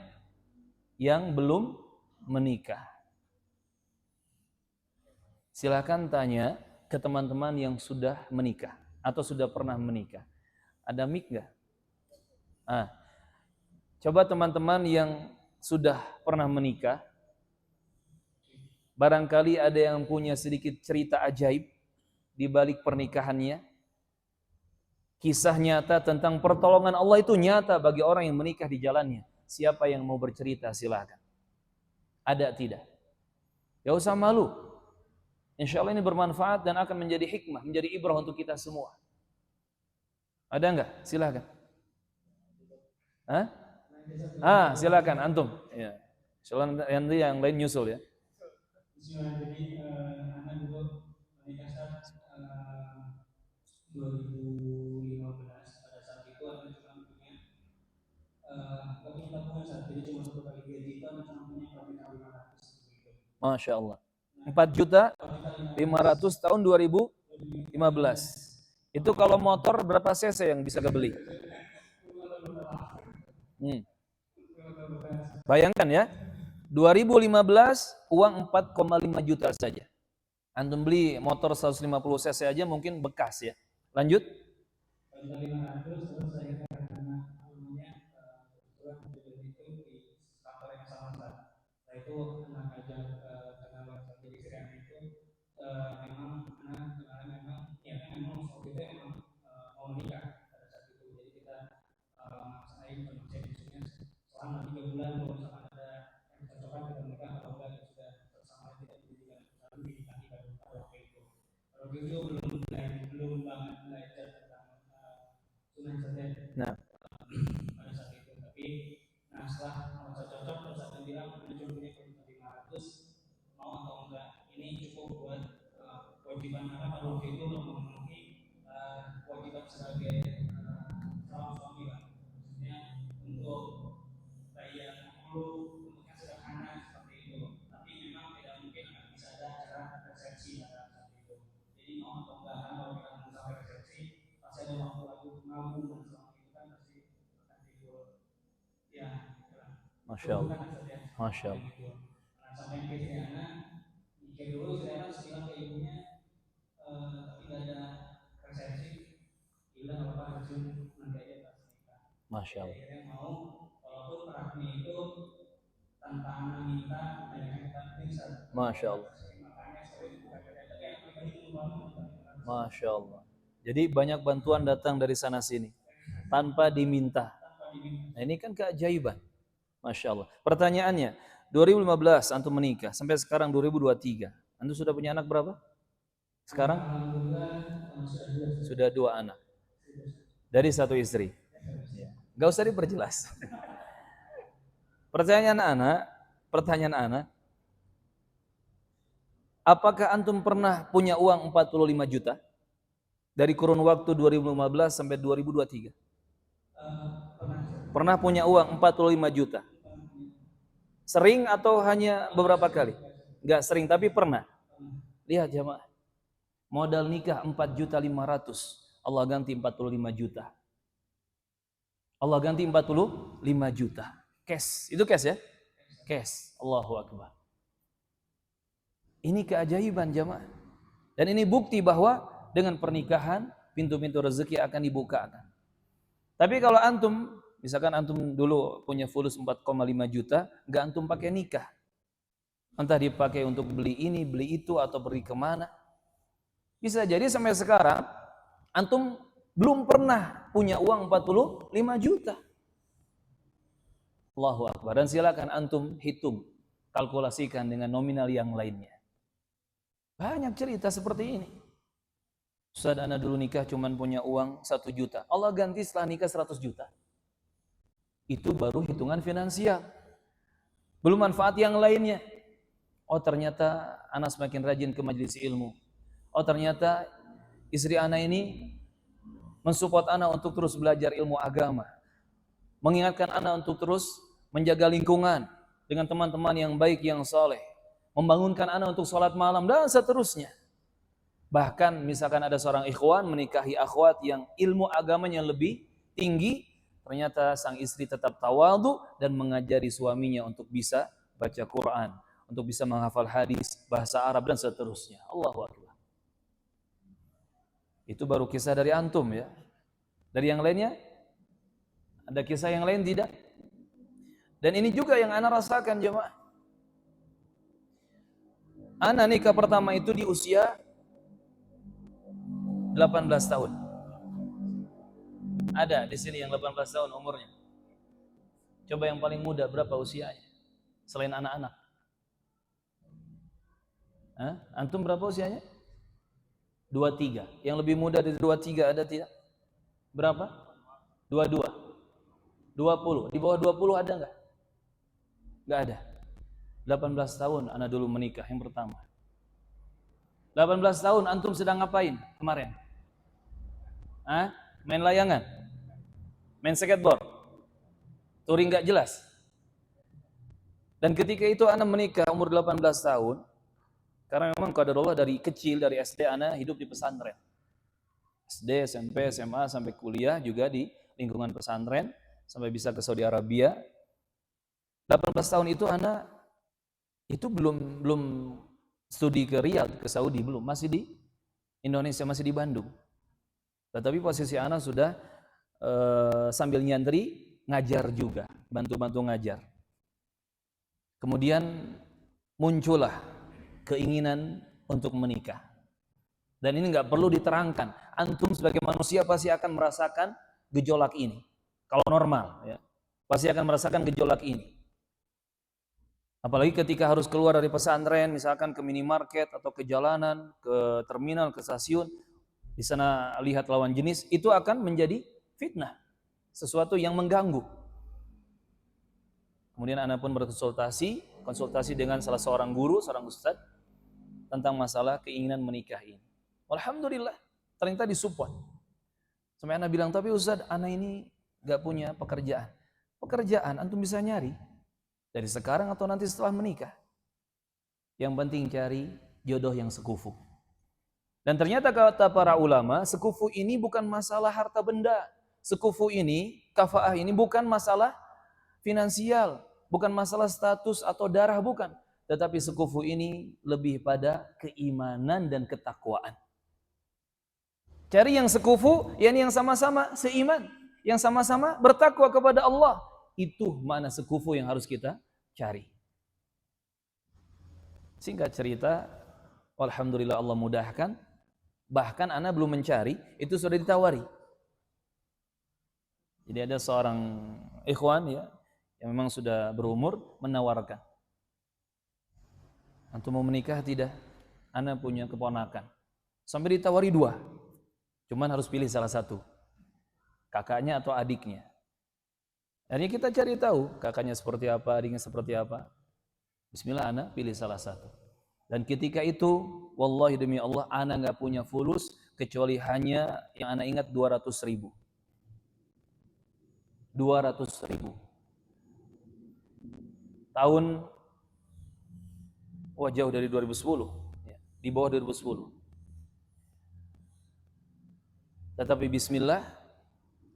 yang belum menikah. Silakan tanya ke teman-teman yang sudah menikah atau sudah pernah menikah. Ada mic nggak? Coba teman-teman yang sudah pernah menikah, barangkali ada yang punya sedikit cerita ajaib di balik pernikahannya. Kisah nyata tentang pertolongan Allah itu nyata bagi orang yang menikah di jalannya. Siapa yang mau bercerita silakan. Ada tidak? Gak usah malu. Insya Allah ini bermanfaat dan akan menjadi hikmah, menjadi ibrah untuk kita semua. Ada enggak? Silakan. Hah? Silakan antum. Ya. Soalnya nanti yang lain nyusul ya. Jadi anak dulu menikah 2015 pada saat itu anak cuma punya nggak punya tabungan saat jadi cuma 1 kali gaji itu anak cuma punya 4.500 gitu. Masya Allah. 4.500.000 tahun 2015. Itu kalau motor berapa cc yang bisa kebeli? Bayangkan ya, 2015 uang 4,5 juta saja. Antum beli motor 150 cc aja mungkin bekas ya. Lanjut. Selama 3 bulan kalau misalkan ada yang cocokan kita menikah, kalau enggak ya sudah sama tidak pendidikan lalu dinikahi pada waktu itu. Kalau itu belum banget belajar tentang sunnah saja. Nah, pada saat itu tapi nah setelah merasa cocok terus akan bilang cuma punya 500 mau atau enggak ini cukup buat kewajiban karena pada waktu itu belum memenuhi kewajiban sebagai seorang suami lah maksudnya untuk bayar dulu bentuknya sederhana seperti itu tapi memang tidak mungkin akan bisa ada acara resepsi pada saat itu jadi mau atau enggak karena kalau kita mau sampai resepsi pasti ada waktu lagu ngabung dan selama itu kan pasti akan tidur ya Masya Allah. Masya Allah. nah sampai ke Sriana mikir dulu Sriana terus bilang ke ibunya tapi nggak ada resepsi bilang nggak apa-apa resepsi nanti aja pas nikah Masya Allah. akhirnya mau walaupun perahnya itu tanpa anak minta banyak kita bisa Masya Allah. Masya Allah. Jadi banyak bantuan datang dari sana sini tanpa diminta. Nah ini kan keajaiban. Masya Allah. Pertanyaannya, 2015 antum menikah sampai sekarang 2023. Antum sudah punya anak berapa? Sekarang? Sudah 2 anak. Dari 1 istri. Gak usah diperjelas. Pertanyaan anak, apakah antum pernah punya uang 45 juta? Dari kurun waktu 2015 sampai 2023. Pernah punya uang 45 juta? Sering atau hanya beberapa kali? Enggak sering, tapi pernah. Lihat jamaah. Modal nikah 4.500.000. Allah ganti 45 juta. Allah ganti 45 juta. Cash. Itu cash ya? Cash. Allahu Akbar. Ini keajaiban jamaah. Dan ini bukti bahwa dengan pernikahan pintu-pintu rezeki akan dibukakan. Tapi kalau antum, misalkan antum dulu punya fulus 4,5 juta, enggak antum pakai nikah. Entah dipakai untuk beli ini, beli itu, atau pergi kemana. Bisa jadi sampai sekarang, antum belum pernah punya uang 45 juta. Allahu Akbar. Dan silakan antum hitung, kalkulasikan dengan nominal yang lainnya. Banyak cerita seperti ini. Ustaz, ana dulu nikah cuman punya uang 1 juta. Allah ganti setelah nikah 100 juta. Itu baru hitungan finansial. Belum manfaat yang lainnya. Oh ternyata ana semakin rajin ke majelis ilmu. Oh ternyata istri ana ini mensupport ana untuk terus belajar ilmu agama. Mengingatkan ana untuk terus menjaga lingkungan dengan teman-teman yang baik, yang soleh. Membangunkan ana untuk sholat malam dan seterusnya. Bahkan misalkan ada seorang ikhwan menikahi akhwat yang ilmu agamanya lebih tinggi, ternyata sang istri tetap tawadhu dan mengajari suaminya untuk bisa baca Quran, untuk bisa menghafal hadis, bahasa Arab dan seterusnya. Allahu Akbar. Itu baru kisah dari antum ya. Dari yang lainnya? Ada kisah yang lain tidak? Dan ini juga yang ana rasakan jemaah. Ana nikah pertama itu di usia 18 tahun. Ada di sini yang 18 tahun umurnya. Coba yang paling muda berapa usianya? Selain anak-anak. Antum berapa usianya? 23. Yang lebih muda dari 23 ada tidak? Berapa? 22. 20. Di bawah 20 ada enggak? Enggak ada. 18 tahun anak dulu menikah yang pertama. 18 tahun antum sedang ngapain kemarin? Main layangan? Main skateboard? Touring enggak jelas? Dan ketika itu anak menikah umur 18 tahun, karena memang qadarullah dari kecil, dari SD anak hidup di pesantren. SD, SMP, SMA, sampai kuliah juga di lingkungan pesantren, sampai bisa ke Saudi Arabia. 18 tahun itu anak itu belum studi ke Riyadh, ke Saudi, belum, masih di Indonesia, masih di Bandung. Tetapi posisi anak sudah sambil nyantri ngajar juga, bantu-bantu ngajar. Kemudian muncullah keinginan untuk menikah. Dan ini nggak perlu diterangkan. Antum sebagai manusia pasti akan merasakan gejolak ini. Kalau normal, ya, pasti akan merasakan gejolak ini. Apalagi ketika harus keluar dari pesantren, misalkan ke minimarket atau ke jalanan, ke terminal, ke stasiun, di sana lihat lawan jenis, itu akan menjadi fitnah, sesuatu yang mengganggu. Kemudian anak pun konsultasi dengan salah seorang guru, seorang ustadz, tentang masalah keinginan menikah ini. Alhamdulillah, ternyata disupport. Sampai anak bilang, tapi ustadz, anak ini gak punya pekerjaan. Pekerjaan antum bisa nyari dari sekarang atau nanti setelah menikah. Yang penting cari jodoh yang sekufu. Dan ternyata kata para ulama, sekufu ini bukan masalah harta benda. Sekufu ini, kafaah ini bukan masalah finansial, bukan masalah status atau darah, bukan. Tetapi sekufu ini lebih pada keimanan dan ketakwaan. Cari yang sekufu, yakni yang sama-sama seiman, yang sama-sama bertakwa kepada Allah. Itu mana sekufu yang harus kita cari. Singkat cerita, alhamdulillah Allah mudahkan. Bahkan anak belum mencari, itu sudah ditawari. Jadi ada seorang ikhwan ya, yang memang sudah berumur, menawarkan, antum mau menikah tidak? Anak punya keponakan. Sampai ditawari 2. Cuman harus pilih salah satu, kakaknya atau adiknya. Akhirnya kita cari tahu kakaknya seperti apa, adiknya seperti apa. Bismillah, anak pilih salah satu. Dan ketika itu, wallahi demi Allah, anak nggak punya fulus kecuali hanya yang anak ingat 200.000. 200.000. Tahun jauh dari 2010, ya, di bawah 2010. Tetapi bismillah,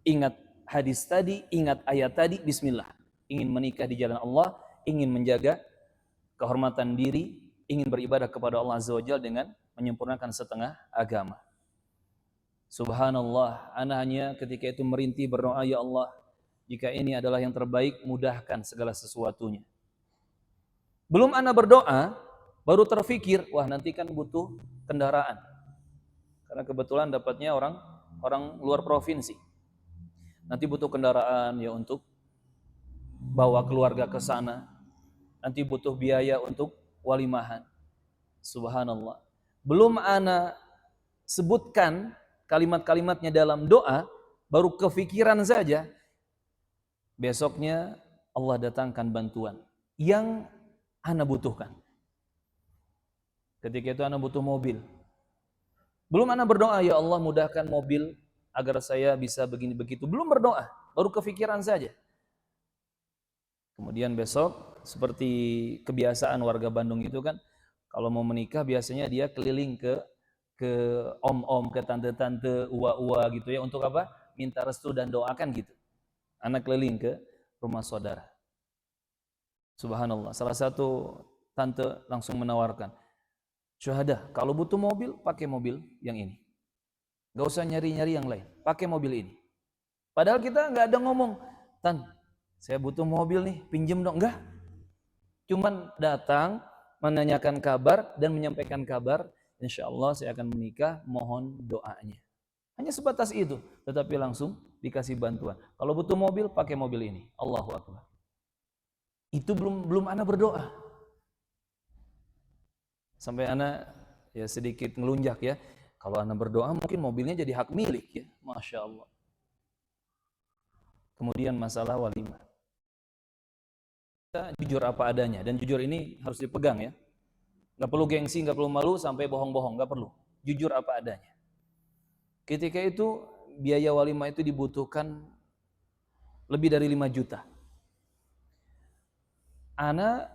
ingat hadis tadi, ingat ayat tadi, bismillah. Ingin menikah di jalan Allah, ingin menjaga kehormatan diri, ingin beribadah kepada Allah Azza wa Jalla dengan menyempurnakan setengah agama. Subhanallah, ana hanya ketika itu merintih berdoa, ya Allah, jika ini adalah yang terbaik, mudahkan segala sesuatunya. Belum ana berdoa, baru terfikir, wah nanti kan butuh kendaraan. Karena kebetulan dapatnya orang luar provinsi. Nanti butuh kendaraan ya untuk bawa keluarga ke sana. Nanti butuh biaya untuk walimahan. Subhanallah. Belum ana sebutkan kalimat-kalimatnya dalam doa, baru kefikiran saja, besoknya Allah datangkan bantuan yang ana butuhkan. Ketika itu ana butuh mobil. Belum ana berdoa, ya Allah mudahkan mobil agar saya bisa begini begitu. Belum berdoa, baru kefikiran saja. Kemudian besok, seperti kebiasaan warga Bandung itu kan, kalau mau menikah biasanya dia keliling ke om-om, ke tante-tante, uwa-uwa gitu ya. Untuk apa? Minta restu dan doakan gitu. Anak keliling ke rumah saudara. Subhanallah, salah satu tante langsung menawarkan, syuhada, kalau butuh mobil, pakai mobil yang ini. Gak usah nyari-nyari yang lain, pakai mobil ini. Padahal kita gak ada ngomong, Tan, saya butuh mobil nih, pinjem dong. Enggak. Cuman datang, menanyakan kabar, dan menyampaikan kabar, insya Allah saya akan menikah, mohon doanya. Hanya sebatas itu, tetapi langsung dikasih bantuan. Kalau butuh mobil, pakai mobil ini. Allahu Akbar. Itu belum ana berdoa. Sampai ana ya sedikit ngelunjak ya. Kalau ana berdoa mungkin mobilnya jadi hak milik ya. Masya Allah. Kemudian masalah walimah. Kita jujur apa adanya, dan jujur ini harus dipegang ya. Nggak perlu gengsi, nggak perlu malu sampai bohong-bohong, nggak perlu. Jujur apa adanya. Ketika itu biaya walimah itu dibutuhkan lebih dari 5 juta. Ana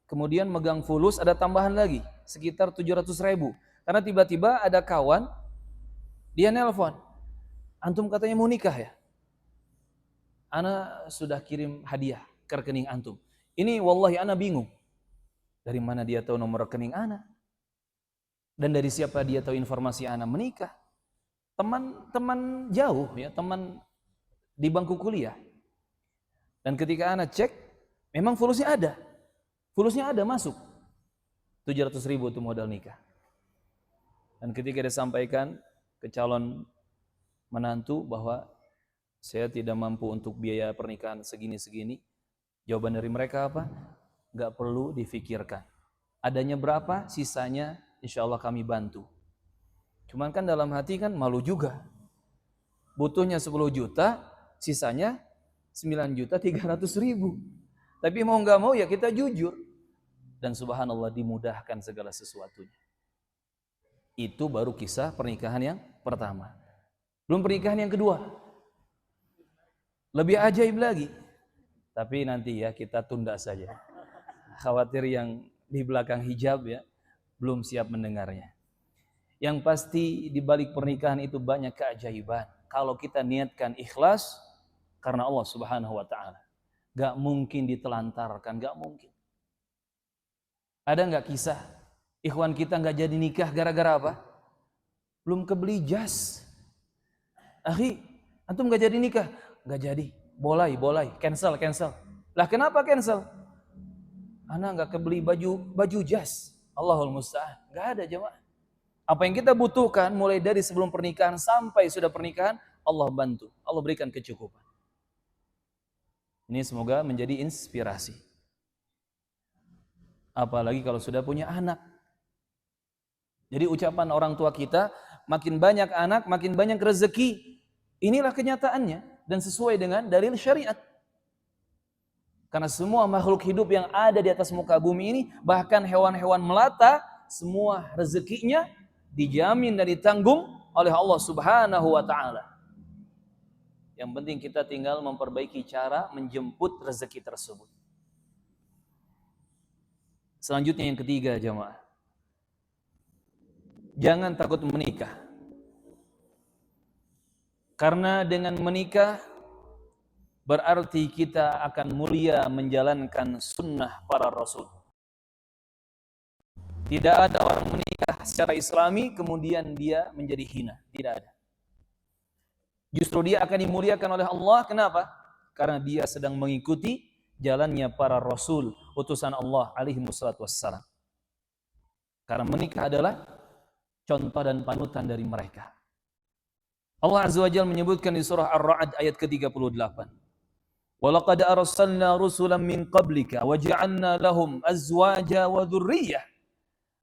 kemudian megang fulus, ada tambahan lagi sekitar 700.000. Karena tiba-tiba ada kawan, dia nelpon, antum katanya mau nikah ya? Ana sudah kirim hadiah ke rekening antum. Ini wallahi ana bingung. Dari mana dia tahu nomor rekening ana? Dan dari siapa dia tahu informasi ana menikah? Teman jauh ya, teman di bangku kuliah. Dan ketika ana cek, memang fulusnya ada. Fulusnya ada masuk. 700.000 itu modal nikah. Dan ketika disampaikan ke calon menantu bahwa saya tidak mampu untuk biaya pernikahan segini-segini, jawaban dari mereka apa? Gak perlu difikirkan. Adanya berapa, sisanya insya Allah kami bantu. Cuman kan dalam hati kan malu juga. Butuhnya 10 juta, sisanya 9.300.000. Tapi mau gak mau ya kita jujur. Dan subhanallah dimudahkan segala sesuatunya. Itu baru kisah pernikahan yang pertama. Belum pernikahan yang kedua. Lebih ajaib lagi. Tapi nanti ya kita tunda saja. Khawatir yang di belakang hijab ya belum siap mendengarnya. Yang pasti di balik pernikahan itu banyak keajaiban. Kalau kita niatkan ikhlas karena Allah Subhanahu wa taala. Gak mungkin ditelantarkan, gak mungkin. Ada gak kisah ikhwan kita gak jadi nikah gara-gara apa? Belum kebeli jas. Akhi, antum gak jadi nikah? Gak jadi. Bolai, cancel. Lah kenapa cancel? Anak gak kebeli baju jas. Allahul musta'an. Gak ada jemaah. Apa yang kita butuhkan mulai dari sebelum pernikahan sampai sudah pernikahan, Allah bantu. Allah berikan kecukupan. Ini semoga menjadi inspirasi. Apalagi kalau sudah punya anak. Jadi ucapan orang tua kita, makin banyak anak, makin banyak rezeki. Inilah kenyataannya dan sesuai dengan dalil syariat. Karena semua makhluk hidup yang ada di atas muka bumi ini, bahkan hewan-hewan melata, semua rezekinya dijamin dan ditanggung oleh Allah Subhanahu wa taala. Yang penting kita tinggal memperbaiki cara menjemput rezeki tersebut. Selanjutnya yang ketiga, jemaah. Jangan takut menikah. Karena dengan menikah berarti kita akan mulia menjalankan sunnah para rasul. Tidak ada orang menikah secara islami kemudian dia menjadi hina. Tidak ada. Justru dia akan dimuliakan oleh Allah. Kenapa? Karena dia sedang mengikuti jalannya para rasul utusan Allah alaihi wassalatu wassalam. Karena menikah adalah contoh dan panutan dari mereka. Allah Azza wa Jalla menyebutkan di surah Ar-Ra'd ayat ke-38. Walaqad arsalna rusulan min qablika wa ja'alna lahum azwaja wa dzurriyyah.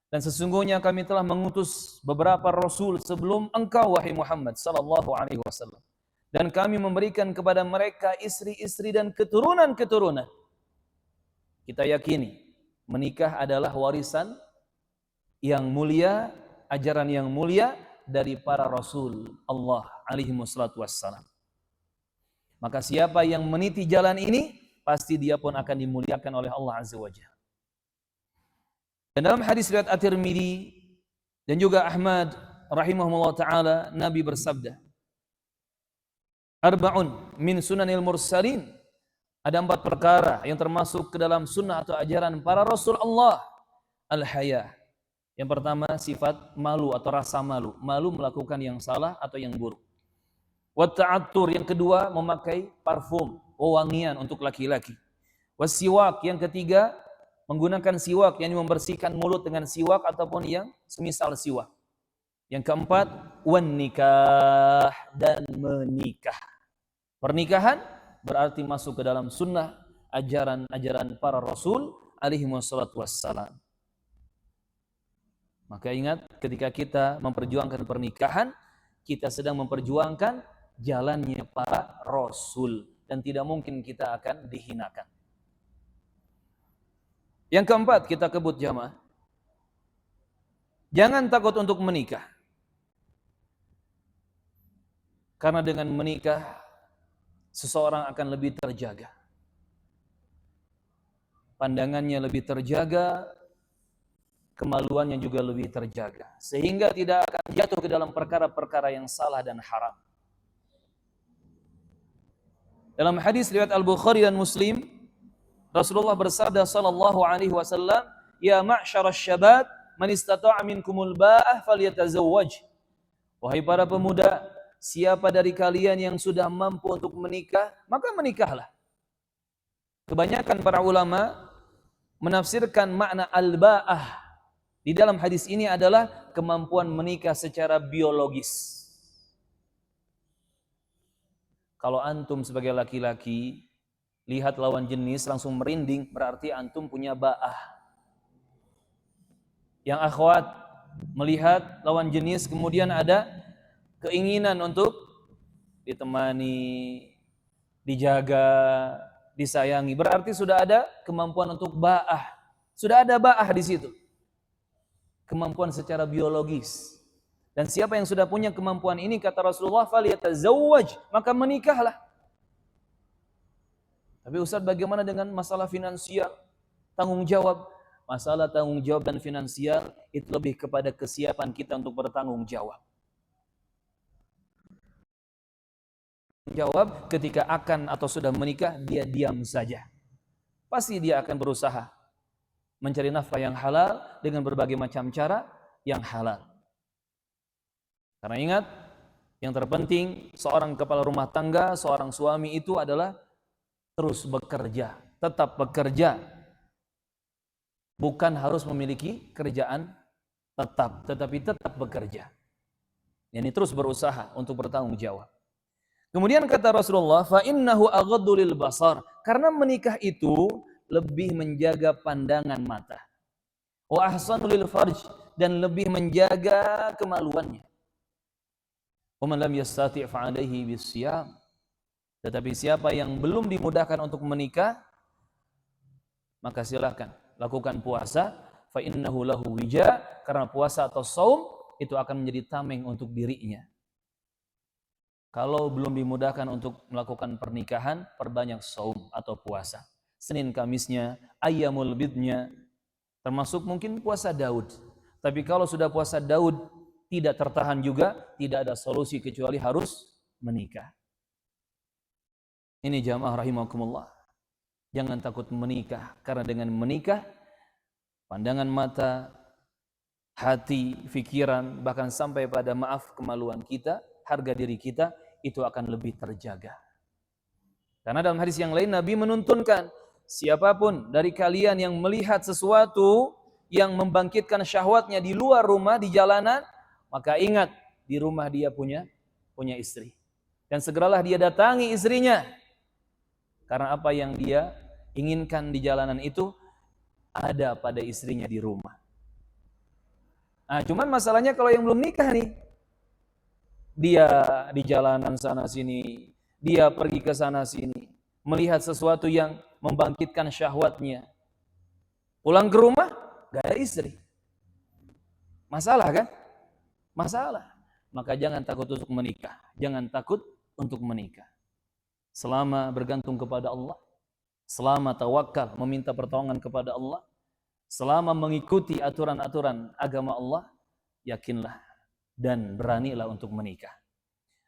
Dan sesungguhnya kami telah mengutus beberapa rasul sebelum engkau wahai Muhammad sallallahu alaihi wasallam. Dan kami memberikan kepada mereka istri-istri dan keturunan-keturunan. Kita yakini menikah adalah warisan yang mulia, ajaran yang mulia dari para rasul Allah alaihi wassalatu wassalam. Maka siapa yang meniti jalan ini, pasti dia pun akan dimuliakan oleh Allah Azza wa Jalla. Dan dalam hadis riwayat At-Tirmidzi dan juga Ahmad rahimahumullah taala, Nabi bersabda, Arba'un min sunanil mursalin. Ada 4 perkara yang termasuk ke dalam sunnah atau ajaran para rasul Allah. Al-haya. Yang pertama sifat malu atau rasa malu. Malu melakukan yang salah atau yang buruk. Wat-ta'attur. Yang kedua memakai parfum, wewangian untuk laki-laki. Was-siwak. Yang ketiga menggunakan siwak, yang membersihkan mulut dengan siwak ataupun yang semisal siwak. Yang keempat wan nikah, dan menikah. Pernikahan berarti masuk ke dalam sunnah ajaran-ajaran para rasul alaihi wassalatu wassalam. Maka ingat, ketika kita memperjuangkan pernikahan, kita sedang memperjuangkan jalannya para rasul dan tidak mungkin kita akan dihinakan. Yang keempat, kita kebut jamaah, jangan takut untuk menikah. Karena dengan menikah, seseorang akan lebih terjaga. Pandangannya lebih terjaga, kemaluannya juga lebih terjaga. Sehingga tidak akan jatuh ke dalam perkara-perkara yang salah dan haram. Dalam hadis riwayat Al-Bukhari dan Muslim, Rasulullah bersabda sallallahu alaihi wasallam, "Ya ma'syarasy syabab, man istata'a minkumul ba'ah falyatazawwaj." Wahai para pemuda, siapa dari kalian yang sudah mampu untuk menikah, maka menikahlah. Kebanyakan para ulama menafsirkan makna al-ba'ah di dalam hadis ini adalah kemampuan menikah secara biologis. Kalau antum sebagai laki-laki lihat lawan jenis langsung merinding, berarti antum punya ba'ah. Yang akhwat melihat lawan jenis kemudian ada keinginan untuk ditemani, dijaga, disayangi, berarti sudah ada kemampuan untuk ba'ah. Sudah ada ba'ah di situ. Kemampuan secara biologis. Dan siapa yang sudah punya kemampuan ini, kata Rasulullah, falyatazawwaj, maka menikahlah. Tapi Ustaz, bagaimana dengan masalah finansial, tanggung jawab? Masalah tanggung jawab dan finansial itu lebih kepada kesiapan kita untuk bertanggung jawab. Jawab ketika akan atau sudah menikah, dia diam saja. Pasti dia akan berusaha mencari nafkah yang halal dengan berbagai macam cara yang halal. Karena ingat, yang terpenting seorang kepala rumah tangga, seorang suami itu adalah terus bekerja, tetap bekerja. Bukan harus memiliki kerjaan tetap, tetapi tetap bekerja. Yani terus berusaha untuk bertanggung jawab. Kemudian kata Rasulullah, fa innahu aghaddu lil basar, karena menikah itu lebih menjaga pandangan mata. Wa ahsanu lil farj, dan lebih menjaga kemaluannya. Wa man lam yastati' fa 'alaihi bisyam. Tetapi siapa yang belum dimudahkan untuk menikah, maka silakan lakukan puasa, fa innahu lahu wija, karena puasa atau saum itu akan menjadi tameng untuk dirinya. Kalau belum dimudahkan untuk melakukan pernikahan, perbanyak saum atau puasa. Senin Kamisnya, ayyamul bidnya, termasuk mungkin puasa Daud. Tapi kalau sudah puasa Daud tidak tertahan juga, tidak ada solusi kecuali harus menikah. Ini jamaah rahimakumullah. Jangan takut menikah, karena dengan menikah, pandangan mata, hati, pikiran, bahkan sampai pada maaf kemaluan kita, harga diri kita, itu akan lebih terjaga. Karena dalam hadis yang lain, Nabi menuntunkan, siapapun dari kalian yang melihat sesuatu yang membangkitkan syahwatnya di luar rumah, di jalanan, maka ingat, di rumah dia punya istri. Dan segeralah dia datangi istrinya. Karena apa yang dia inginkan di jalanan itu ada pada istrinya di rumah. Nah, cuman masalahnya kalau yang belum nikah nih, dia di jalanan sana sini, dia pergi ke sana sini, melihat sesuatu yang membangkitkan syahwatnya. Pulang ke rumah, gak ada istri. Masalah kan? Masalah. Maka jangan takut untuk menikah. Jangan takut untuk menikah. Selama bergantung kepada Allah, selama tawakal, meminta pertolongan kepada Allah, selama mengikuti aturan-aturan agama Allah, yakinlah dan beranilah untuk menikah.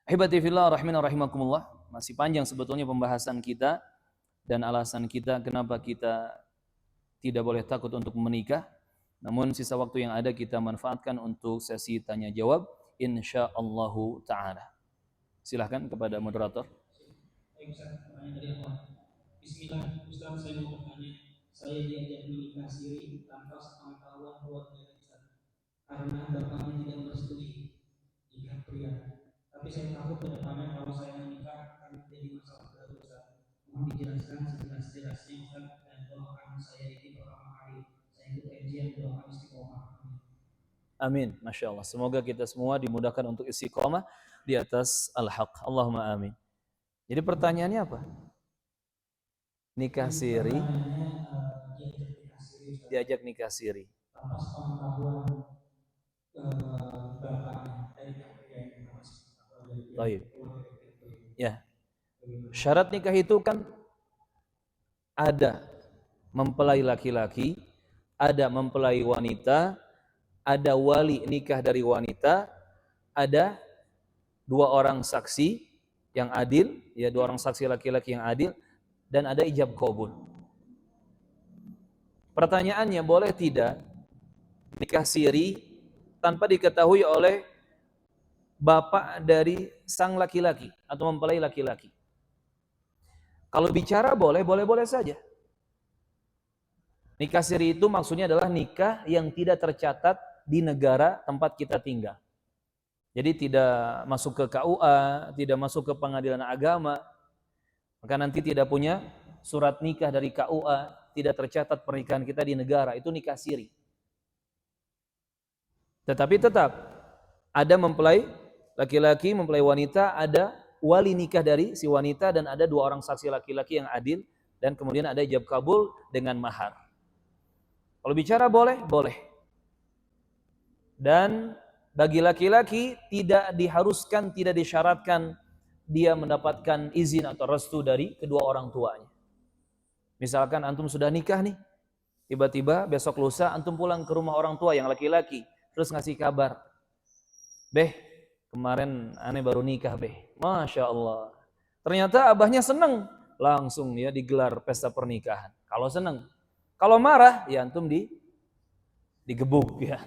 Ahibati fillah rahimana rahimakumullah. Masih panjang sebetulnya pembahasan kita dan alasan kita kenapa kita tidak boleh takut untuk menikah. Namun sisa waktu yang ada kita manfaatkan untuk sesi tanya jawab insyaallah taala. Silahkan kepada moderator. Bismillah, Ustaz, saya mau bertanya. Saya diajak menikah siri tanpa sepengetahuan keluarga Ustaz, karena bapaknya tidak merestui jika pria. Tapi saya takut ke depannya kalau saya menikah akan jadi masalah baru Ustaz. Mohon dijelaskan sejelas-jelasnya Ustaz, dan doakan saya ini pertama kali saya ikut kajian, doakan istiqomah. Amin, Masya Allah. Semoga kita semua dimudahkan untuk istiqomah di atas al-haq. Allahumma amin. Jadi pertanyaannya apa? Nikah siri, diajak nikah siri. Atas pengetahuan bapaknya dari Baik. Ya. Syarat nikah itu kan ada mempelai laki-laki, ada mempelai wanita, ada wali nikah dari wanita, ada dua orang saksi yang adil, ya dua orang saksi laki-laki yang adil, dan ada ijab qabul. Pertanyaannya, boleh tidak nikah siri tanpa diketahui oleh bapak dari sang laki-laki atau mempelai laki-laki? Kalau bicara boleh saja. Nikah siri itu maksudnya adalah nikah yang tidak tercatat di negara tempat kita tinggal. Jadi tidak masuk ke KUA, tidak masuk ke pengadilan agama, maka nanti tidak punya surat nikah dari KUA, tidak tercatat pernikahan kita di negara, itu nikah siri. Tetapi tetap ada mempelai laki-laki, mempelai wanita, ada wali nikah dari si wanita, dan ada dua orang saksi laki-laki yang adil, dan kemudian ada ijab kabul dengan mahar. Kalau bicara boleh. Dan bagi laki-laki tidak diharuskan, tidak disyaratkan dia mendapatkan izin atau restu dari kedua orang tuanya. Misalkan antum sudah nikah nih, tiba-tiba besok lusa antum pulang ke rumah orang tua yang laki-laki, terus ngasih kabar, "Beh, kemarin aneh baru nikah, Beh." Masya Allah. Ternyata abahnya seneng, langsung ya digelar pesta pernikahan. Kalau seneng. Kalau marah, ya antum digebuk ya.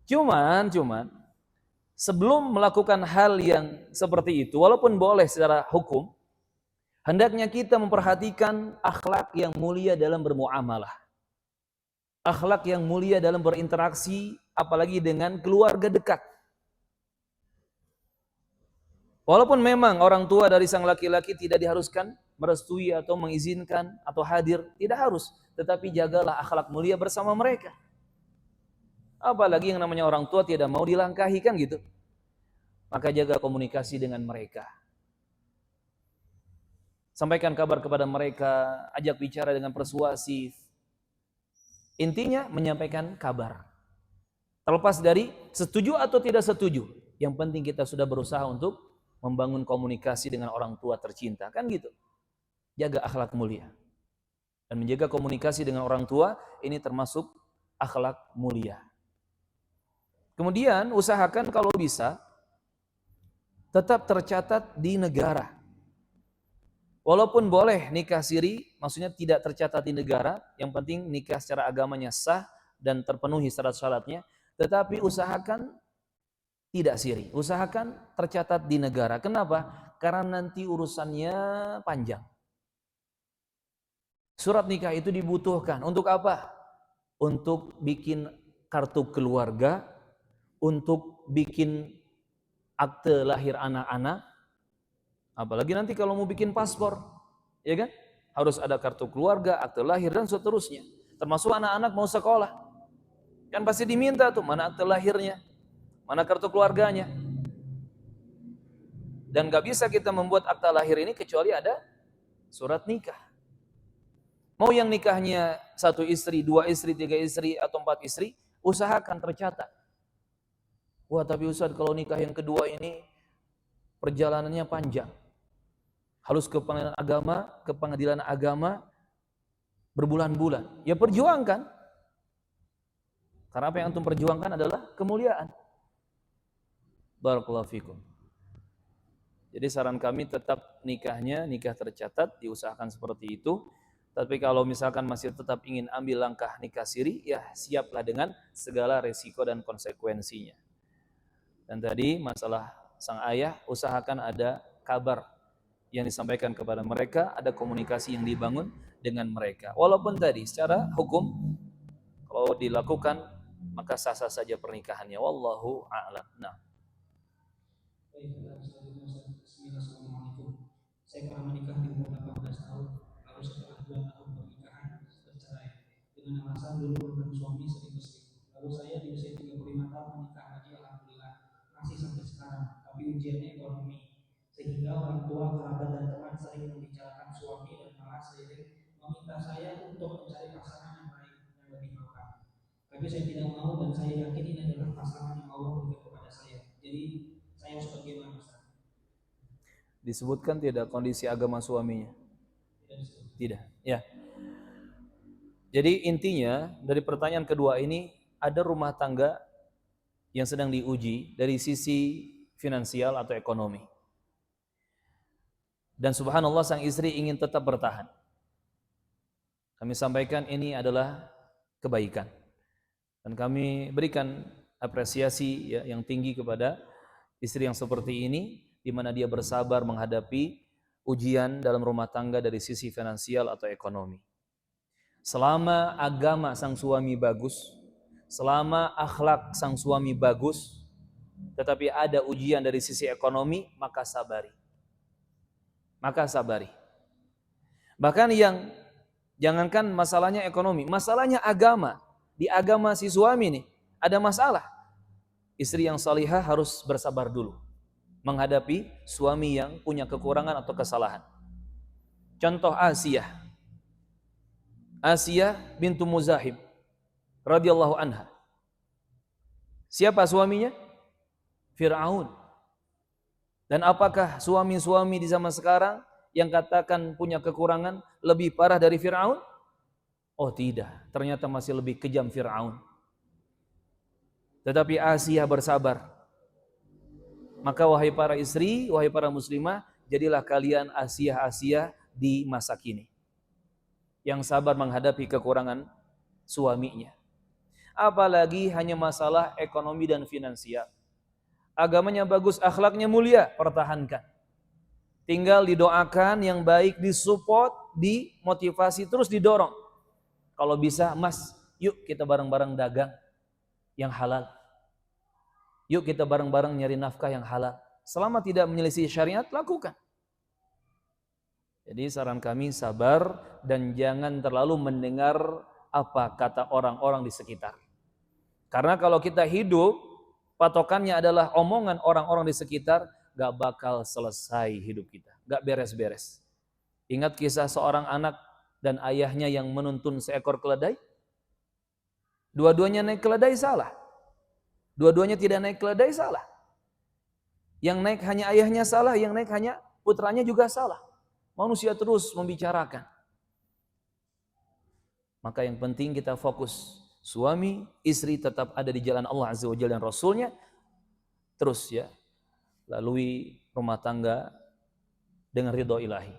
Cuman sebelum melakukan hal yang seperti itu, walaupun boleh secara hukum, hendaknya kita memperhatikan akhlak yang mulia dalam bermuamalah. Akhlak yang mulia dalam berinteraksi, apalagi dengan keluarga dekat. Walaupun memang orang tua dari sang laki-laki tidak diharuskan merestui atau mengizinkan atau hadir, tidak harus. Tetapi jagalah akhlak mulia bersama mereka. Apalagi yang namanya orang tua tidak mau dilangkahi, kan gitu. Maka jaga komunikasi dengan mereka. Sampaikan kabar kepada mereka, ajak bicara dengan persuasif. Intinya menyampaikan kabar. Terlepas dari setuju atau tidak setuju, yang penting kita sudah berusaha untuk membangun komunikasi dengan orang tua tercinta, kan gitu. Jaga akhlak mulia. Dan menjaga komunikasi dengan orang tua ini termasuk akhlak mulia. Kemudian usahakan kalau bisa tetap tercatat di negara. Walaupun boleh nikah siri, maksudnya tidak tercatat di negara, yang penting nikah secara agamanya sah dan terpenuhi syarat-syaratnya, tetapi usahakan tidak siri, usahakan tercatat di negara. Kenapa? Karena nanti urusannya panjang. Surat nikah itu dibutuhkan untuk apa? Untuk bikin kartu keluarga, untuk bikin akte lahir anak-anak, apalagi nanti kalau mau bikin paspor, ya kan? Harus ada kartu keluarga, akte lahir, dan seterusnya. Termasuk anak-anak mau sekolah, kan pasti diminta tuh mana akte lahirnya, mana kartu keluarganya. Dan gak bisa kita membuat akta lahir ini kecuali ada surat nikah. Mau yang nikahnya 1 istri, 2 istri, 3 istri, atau 4 istri, usahakan tercatat. Wah, tapi Ustaz, kalau nikah yang kedua ini perjalanannya panjang. Harus ke pengadilan agama berbulan-bulan. Ya perjuangkan. Karena apa yang antum perjuangkan adalah kemuliaan. Barakallahu fikum. Jadi saran kami tetap nikah tercatat, diusahakan seperti itu. Tapi kalau misalkan masih tetap ingin ambil langkah nikah siri, ya siaplah dengan segala resiko dan konsekuensinya. Dan tadi masalah sang ayah, usahakan ada kabar yang disampaikan kepada mereka, ada komunikasi yang dibangun dengan mereka. Walaupun tadi secara hukum kalau dilakukan maka sah-sah saja pernikahannya. Wallahu a'lam. Nah. Baik, selanjutnya Ustaz. Bismillahirrahmanirrahim. Saya pernah menikah di umur 18 tahun, lalu setelah 2 tahun pernikahan bercerai dengan alasan dulu beban suami sering berselingkuh. Lalu saya di usia 35 tahun menikah lagi, alhamdulillah masih sampai sekarang. Tapi ujiannya ekonomi, sehingga orang tua, kerabat dan teman sering membicarakan suami dan malah sering meminta saya untuk mencari pasangan yang lain yang lebih mapan. Tapi saya tidak mau dan saya yakin ini adalah pasangan yang Allah berikan kepada saya. Jadi saya harus bagaimana Ustaz? Disebutkan tidak kondisi agama suaminya? Tidak. Ya. Jadi intinya dari pertanyaan kedua ini, ada rumah tangga yang sedang diuji dari sisi finansial atau ekonomi. Dan subhanallah sang istri ingin tetap bertahan. Kami sampaikan ini adalah kebaikan. Dan kami berikan apresiasi ya, yang tinggi kepada istri yang seperti ini, di mana dia bersabar menghadapi ujian dalam rumah tangga dari sisi finansial atau ekonomi. Selama agama sang suami bagus, selama akhlak sang suami bagus, tetapi ada ujian dari sisi ekonomi, maka sabari. Maka sabari. Bahkan yang jangankan masalahnya ekonomi, masalahnya agama. Di agama si suami nih ada masalah. Istri yang salihah harus bersabar dulu menghadapi suami yang punya kekurangan atau kesalahan. Contoh Asiyah bintu Muzahib radhiyallahu anha. Siapa suaminya? Fir'aun. Dan apakah suami-suami di zaman sekarang yang katakan punya kekurangan lebih parah dari Fir'aun? Oh tidak, ternyata masih lebih kejam Fir'aun. Tetapi Asiyah bersabar. Maka wahai para istri, wahai para muslimah, jadilah kalian Asiyah-Asiyah di masa kini, yang sabar menghadapi kekurangan suaminya. Apalagi hanya masalah ekonomi dan finansial. Agamanya bagus, akhlaknya mulia, pertahankan. Tinggal didoakan yang baik, disupport, dimotivasi, terus didorong. Kalau bisa, Mas, yuk kita bareng-bareng dagang yang halal. Yuk kita bareng-bareng nyari nafkah yang halal. Selama tidak menyelisih syariat, lakukan. Jadi saran kami sabar dan jangan terlalu mendengar apa kata orang-orang di sekitar. Karena kalau kita hidup, patokannya adalah omongan orang-orang di sekitar, gak bakal selesai hidup kita. Gak beres-beres. Ingat kisah seorang anak dan ayahnya yang menuntun seekor keledai? Dua-duanya naik keledai salah. Dua-duanya tidak naik keledai salah. Yang naik hanya ayahnya salah, yang naik hanya putranya juga salah. Manusia terus membicarakan. Maka yang penting kita fokus. Suami, istri tetap ada di jalan Allah Azza wa Jalla dan Rasulnya. Terus ya, lalui rumah tangga dengan ridho ilahi.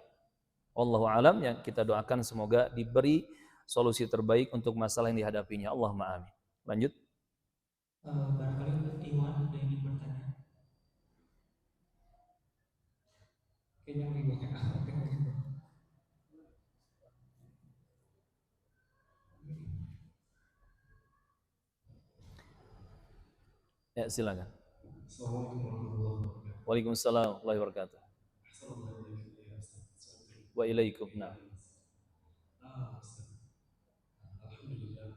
Wallahu alam, yang kita doakan semoga diberi solusi terbaik untuk masalah yang dihadapinya. Allahumma amin. Lanjut. Barangkali untuk Iwan ada yang ingin bertanya. Kayaknya lebih banyak akhlak yang lain. Ya, silakan. Assalamualaikum warahmatullahi wabarakatuh. Waalaikumsalam warahmatullahi wabarakatuh. Assalamualaikum ya Ustaz. Wa ilaikum. Nah. Ustaz. Alhamdulillah.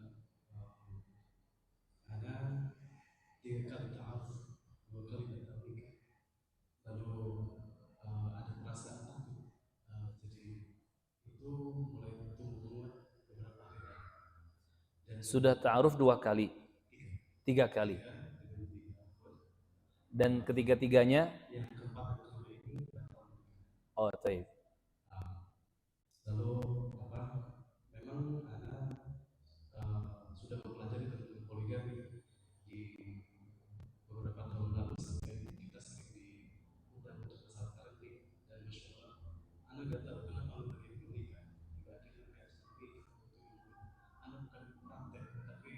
Ana 3 kali ta'aruf, 2 kali gagal nikah. Lalu ada perasaan takut. Jadi itu mulai tumbuh menguat beberapa hari lalu. Dan Sudah ta'aruf 2 kali, 3 kali. Dan ketiga-tiganya, yang keempat dan kelima ini batal. oh, taib. Lalu memang Ana sudah mempelajari tentang poligami di beberapa tahun lalu sampai kita sering diundang untuk masalah parenting, dan masya Allah, Ana gak tahu kenapa Ana begitu menikah. Juga akhirnya kayak seperti Ana bukan praktek, tapi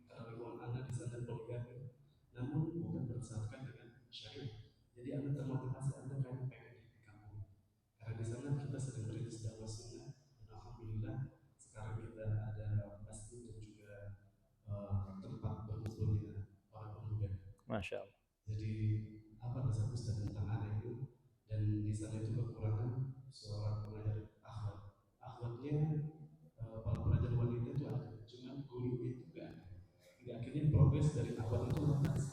keraguan Ana di sana poligami, namun bukan berdasarkan dengan syariat. Jadi Ana termotivasi, Ana kayak pengen di kampung. Karena di sana kita sedang merintis dakwah sunnah, dan alhamdulillah sekarang kita ada masjid dan juga tempat berkumpulnya para pemuda. Masya Allah. Jadi apa nasihat Ustaz dan di sana itu kekurangan seorang pengajar akhwat. Akhwatnya para pengajar wanita itu ada, cuma gurunya itu nggak ada. Hingga akhirnya progres dari akhwat itu lepas.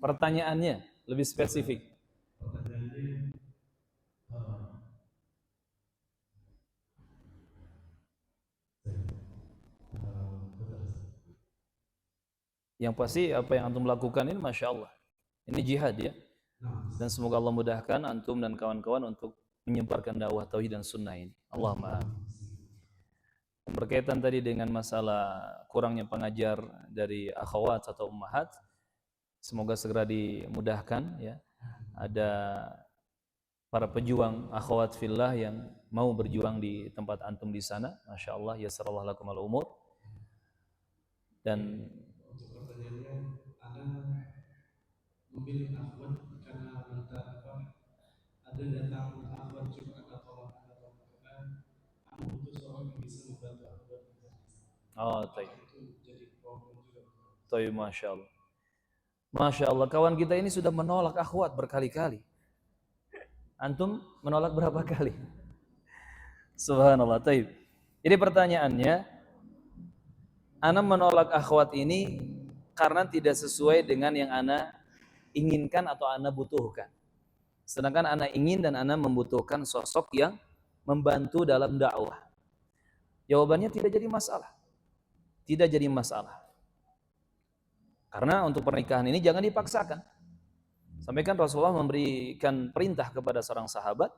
Pertanyaannya lebih spesifik. Pertanyaannya Yang pasti apa yang antum lakukan ini Masya Allah, ini jihad ya. Dan semoga Allah mudahkan antum dan kawan-kawan untuk menyebarkan dakwah tauhid dan sunnah ini. Allahumma amin. Berkaitan tadi dengan masalah kurangnya pengajar dari akhwat atau ummahat, semoga segera dimudahkan ya. Ada para pejuang akhwat fillah yang mau berjuang di tempat antum di sana. Masya Allah, yassarallahu lakum al-umur. Dan untuk pertanyaannya, Anda memilih akhwat karena ada datang akhwat Jumat atau mengatakan Anda butuh seorang yang bisa membantu akhwat. oh, baik. Itu jadi problem juga. Baik, Masya Allah. Masya Allah, kawan kita ini sudah menolak akhwat berkali-kali. Antum menolak berapa kali? Subhanallah. Taib. Jadi pertanyaannya, ana menolak akhwat ini karena tidak sesuai dengan yang ana inginkan atau ana butuhkan. Sedangkan ana ingin dan ana membutuhkan sosok yang membantu dalam dakwah. Jawabannya tidak jadi masalah. Tidak jadi masalah. Karena untuk pernikahan ini jangan dipaksakan. Sampai kan Rasulullah memberikan perintah kepada seorang sahabat,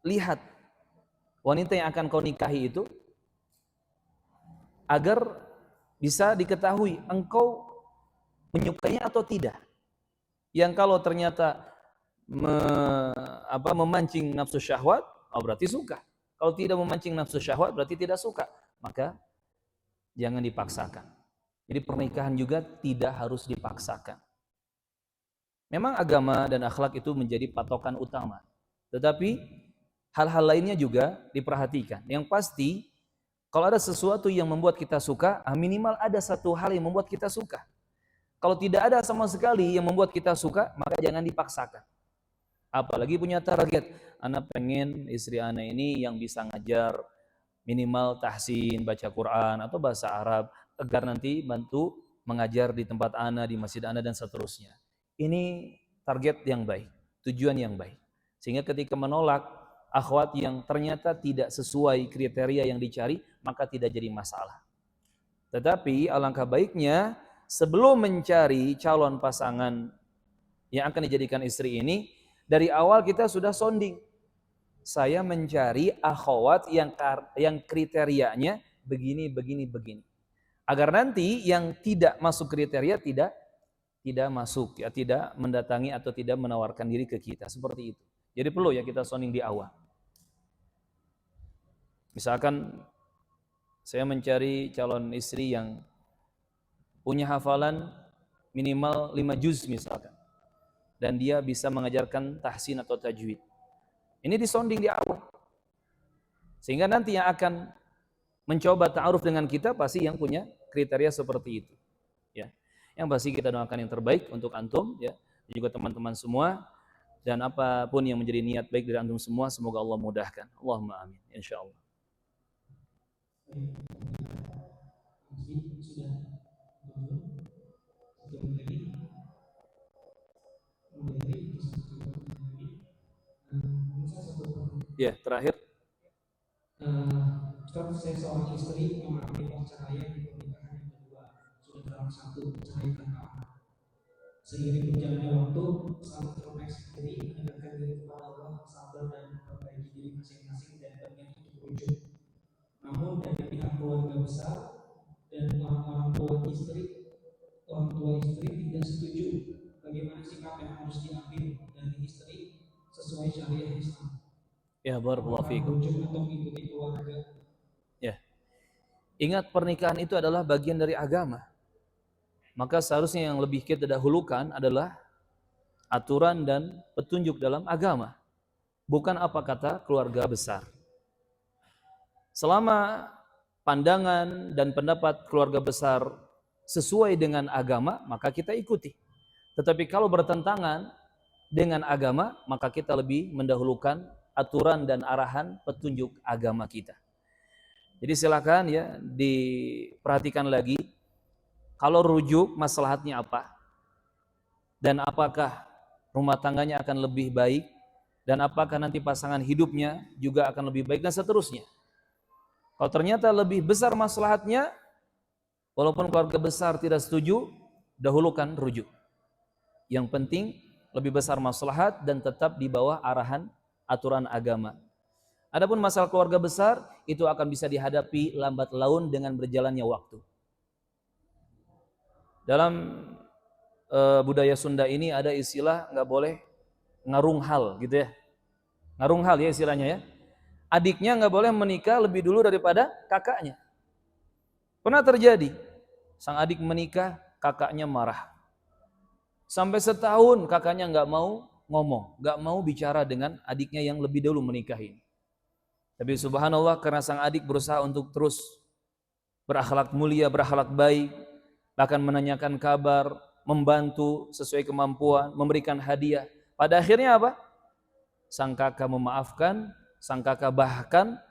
lihat wanita yang akan kau nikahi itu agar bisa diketahui engkau menyukainya atau tidak. Yang kalau ternyata memancing nafsu syahwat, berarti suka. Kalau tidak memancing nafsu syahwat, berarti tidak suka. Maka jangan dipaksakan. Jadi pernikahan juga tidak harus dipaksakan. Memang agama dan akhlak itu menjadi patokan utama. Tetapi hal-hal lainnya juga diperhatikan. Yang pasti, kalau ada sesuatu yang membuat kita suka, minimal ada satu hal yang membuat kita suka. Kalau tidak ada sama sekali yang membuat kita suka, maka jangan dipaksakan. Apalagi punya target, anak pengen istri anak ini yang bisa ngajar minimal tahsin, baca Quran atau bahasa Arab, agar nanti bantu mengajar di tempat anak, di masjid anak dan seterusnya. Ini target yang baik, tujuan yang baik. Sehingga ketika menolak akhwat yang ternyata tidak sesuai kriteria yang dicari, maka tidak jadi masalah. Tetapi alangkah baiknya sebelum mencari calon pasangan yang akan dijadikan istri ini, dari awal kita sudah sonding. Saya mencari akhwat yang kriterianya begini. Agar nanti yang tidak masuk kriteria tidak masuk, ya, tidak mendatangi atau tidak menawarkan diri ke kita, seperti itu. Jadi perlu ya kita sonding di awal. Misalkan saya mencari calon istri yang punya hafalan minimal 5 juz misalkan, dan dia bisa mengajarkan tahsin atau tajwid. Ini disonding di awal. Sehingga nanti yang akan mencoba ta'aruf dengan kita pasti yang punya kriteria seperti itu. Ya. Yang pasti kita doakan yang terbaik untuk antum, ya, juga teman-teman semua, dan apapun yang menjadi niat baik dari antum semua, semoga Allah mudahkan. Allahumma amin, insyaallah. Ya, terakhir. Saya seorang istri mengalami perceraian di pernikahan yang kedua, sudah dalam satu cerai tanpa. Seiring berjalannya waktu, selalu introspeksi diri, mendekatkan diri kepada Allah, sabar dan memperbaiki diri masing-masing dan berniat untuk wujud. Namun dari pihak keluarga besar dan orang tua istri tidak setuju bagaimana sikap yang harus diambil dari istri sesuai syariah Islam. Ya, barakallahu fiikum. Wujud atau mengikuti keluarga. Ya. Ingat, pernikahan itu adalah bagian dari agama. Maka seharusnya yang lebih kita dahulukan adalah aturan dan petunjuk dalam agama, bukan apa kata keluarga besar. Selama pandangan dan pendapat keluarga besar sesuai dengan agama, maka kita ikuti. Tetapi kalau bertentangan dengan agama, maka kita lebih mendahulukan aturan dan arahan petunjuk agama kita. Jadi silakan ya diperhatikan lagi, kalau rujuk maslahatnya apa, dan apakah rumah tangganya akan lebih baik, dan apakah nanti pasangan hidupnya juga akan lebih baik, dan seterusnya. Kalau ternyata lebih besar maslahatnya, walaupun keluarga besar tidak setuju, dahulukan rujuk. Yang penting lebih besar maslahat dan tetap di bawah arahan aturan agama. Adapun masalah keluarga besar itu akan bisa dihadapi lambat laun dengan berjalannya waktu. Dalam budaya Sunda ini ada istilah nggak boleh ngarung hal gitu ya. Ngarung hal ya istilahnya ya. Adiknya nggak boleh menikah lebih dulu daripada kakaknya. Pernah terjadi, sang adik menikah, kakaknya marah. Sampai setahun kakaknya nggak mau ngomong, nggak mau bicara dengan adiknya yang lebih dulu menikahi. Tapi subhanallah, karena sang adik berusaha untuk terus berakhlak mulia, berakhlak baik, bahkan menanyakan kabar, membantu sesuai kemampuan, memberikan hadiah. Pada akhirnya apa? Sang kakak memaafkan, sang kakak bahkan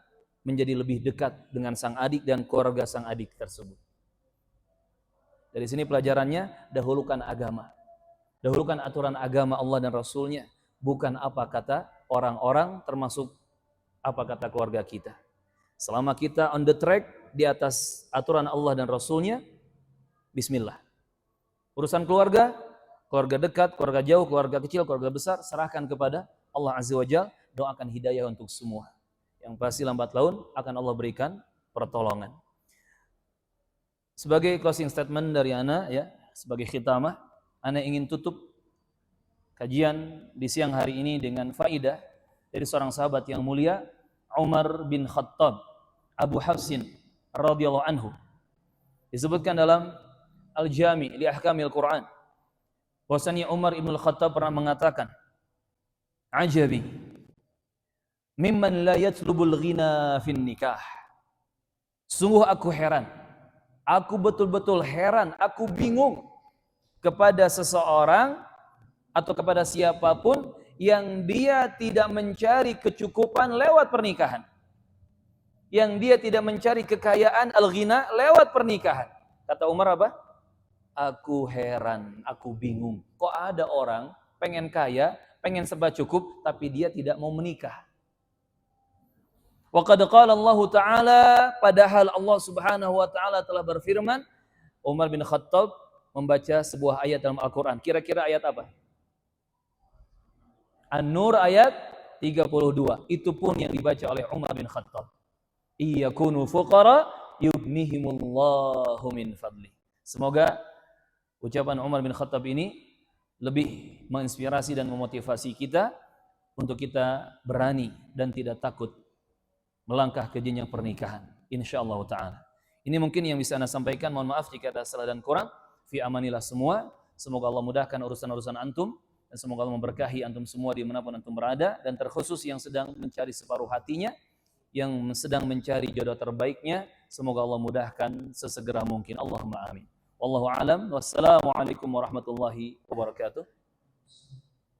menjadi lebih dekat dengan sang adik dan keluarga sang adik tersebut. Dari sini pelajarannya, dahulukan agama. Dahulukan aturan agama Allah dan Rasulnya, bukan apa kata orang-orang, termasuk apa kata keluarga kita. Selama kita on the track di atas aturan Allah dan Rasulnya, bismillah. Urusan keluarga, keluarga dekat, keluarga jauh, keluarga kecil, keluarga besar, serahkan kepada Allah Azza wa Jalla. Doakan hidayah untuk semua. Yang pasti lambat laun akan Allah berikan pertolongan. Sebagai closing statement dari ana ya, sebagai khitamah, ana ingin tutup kajian di siang hari ini dengan faidah dari seorang sahabat yang mulia, Umar bin Khattab Abu Hafsin radhiyallahu anhu. Disebutkan dalam Al-Jami' li Ahkamil Quran, bahwasanya Umar bin Khattab pernah mengatakan, "Ajabi mimman la yatlubul ghina fin nikah." Sungguh aku heran. Aku betul-betul heran, aku bingung kepada seseorang atau kepada siapapun yang dia tidak mencari kecukupan lewat pernikahan. Yang dia tidak mencari kekayaan al-ghina lewat pernikahan. Kata Umar apa? Aku heran, aku bingung. Kok ada orang pengen kaya, pengen serba cukup, tapi dia tidak mau menikah. Wa qad qala Allah Ta'ala, padahal Allah Subhanahu wa Ta'ala telah berfirman, Umar bin Khattab membaca sebuah ayat dalam Al-Quran. Kira-kira ayat apa? An-Nur ayat 32. Itu pun yang dibaca oleh Umar bin Khattab. Iyakunu fuqara yughnihimullahu min fadli. Semoga ucapan Umar bin Khattab ini lebih menginspirasi dan memotivasi kita untuk kita berani dan tidak takut melangkah ke jenjang pernikahan. Insyaallah ta'ala. Ini mungkin yang bisa Anda sampaikan. Mohon maaf jika ada salah dan kurang. Fi amanillah semua. Semoga Allah mudahkan urusan-urusan antum. Dan semoga Allah memberkahi antum semua dimanapun antum berada. Dan terkhusus yang sedang mencari separuh hatinya, yang sedang mencari jodoh terbaiknya, semoga Allah mudahkan sesegera mungkin. Allahumma amin. Wallahu a'lam. Wassalamualaikum warahmatullahi wabarakatuh.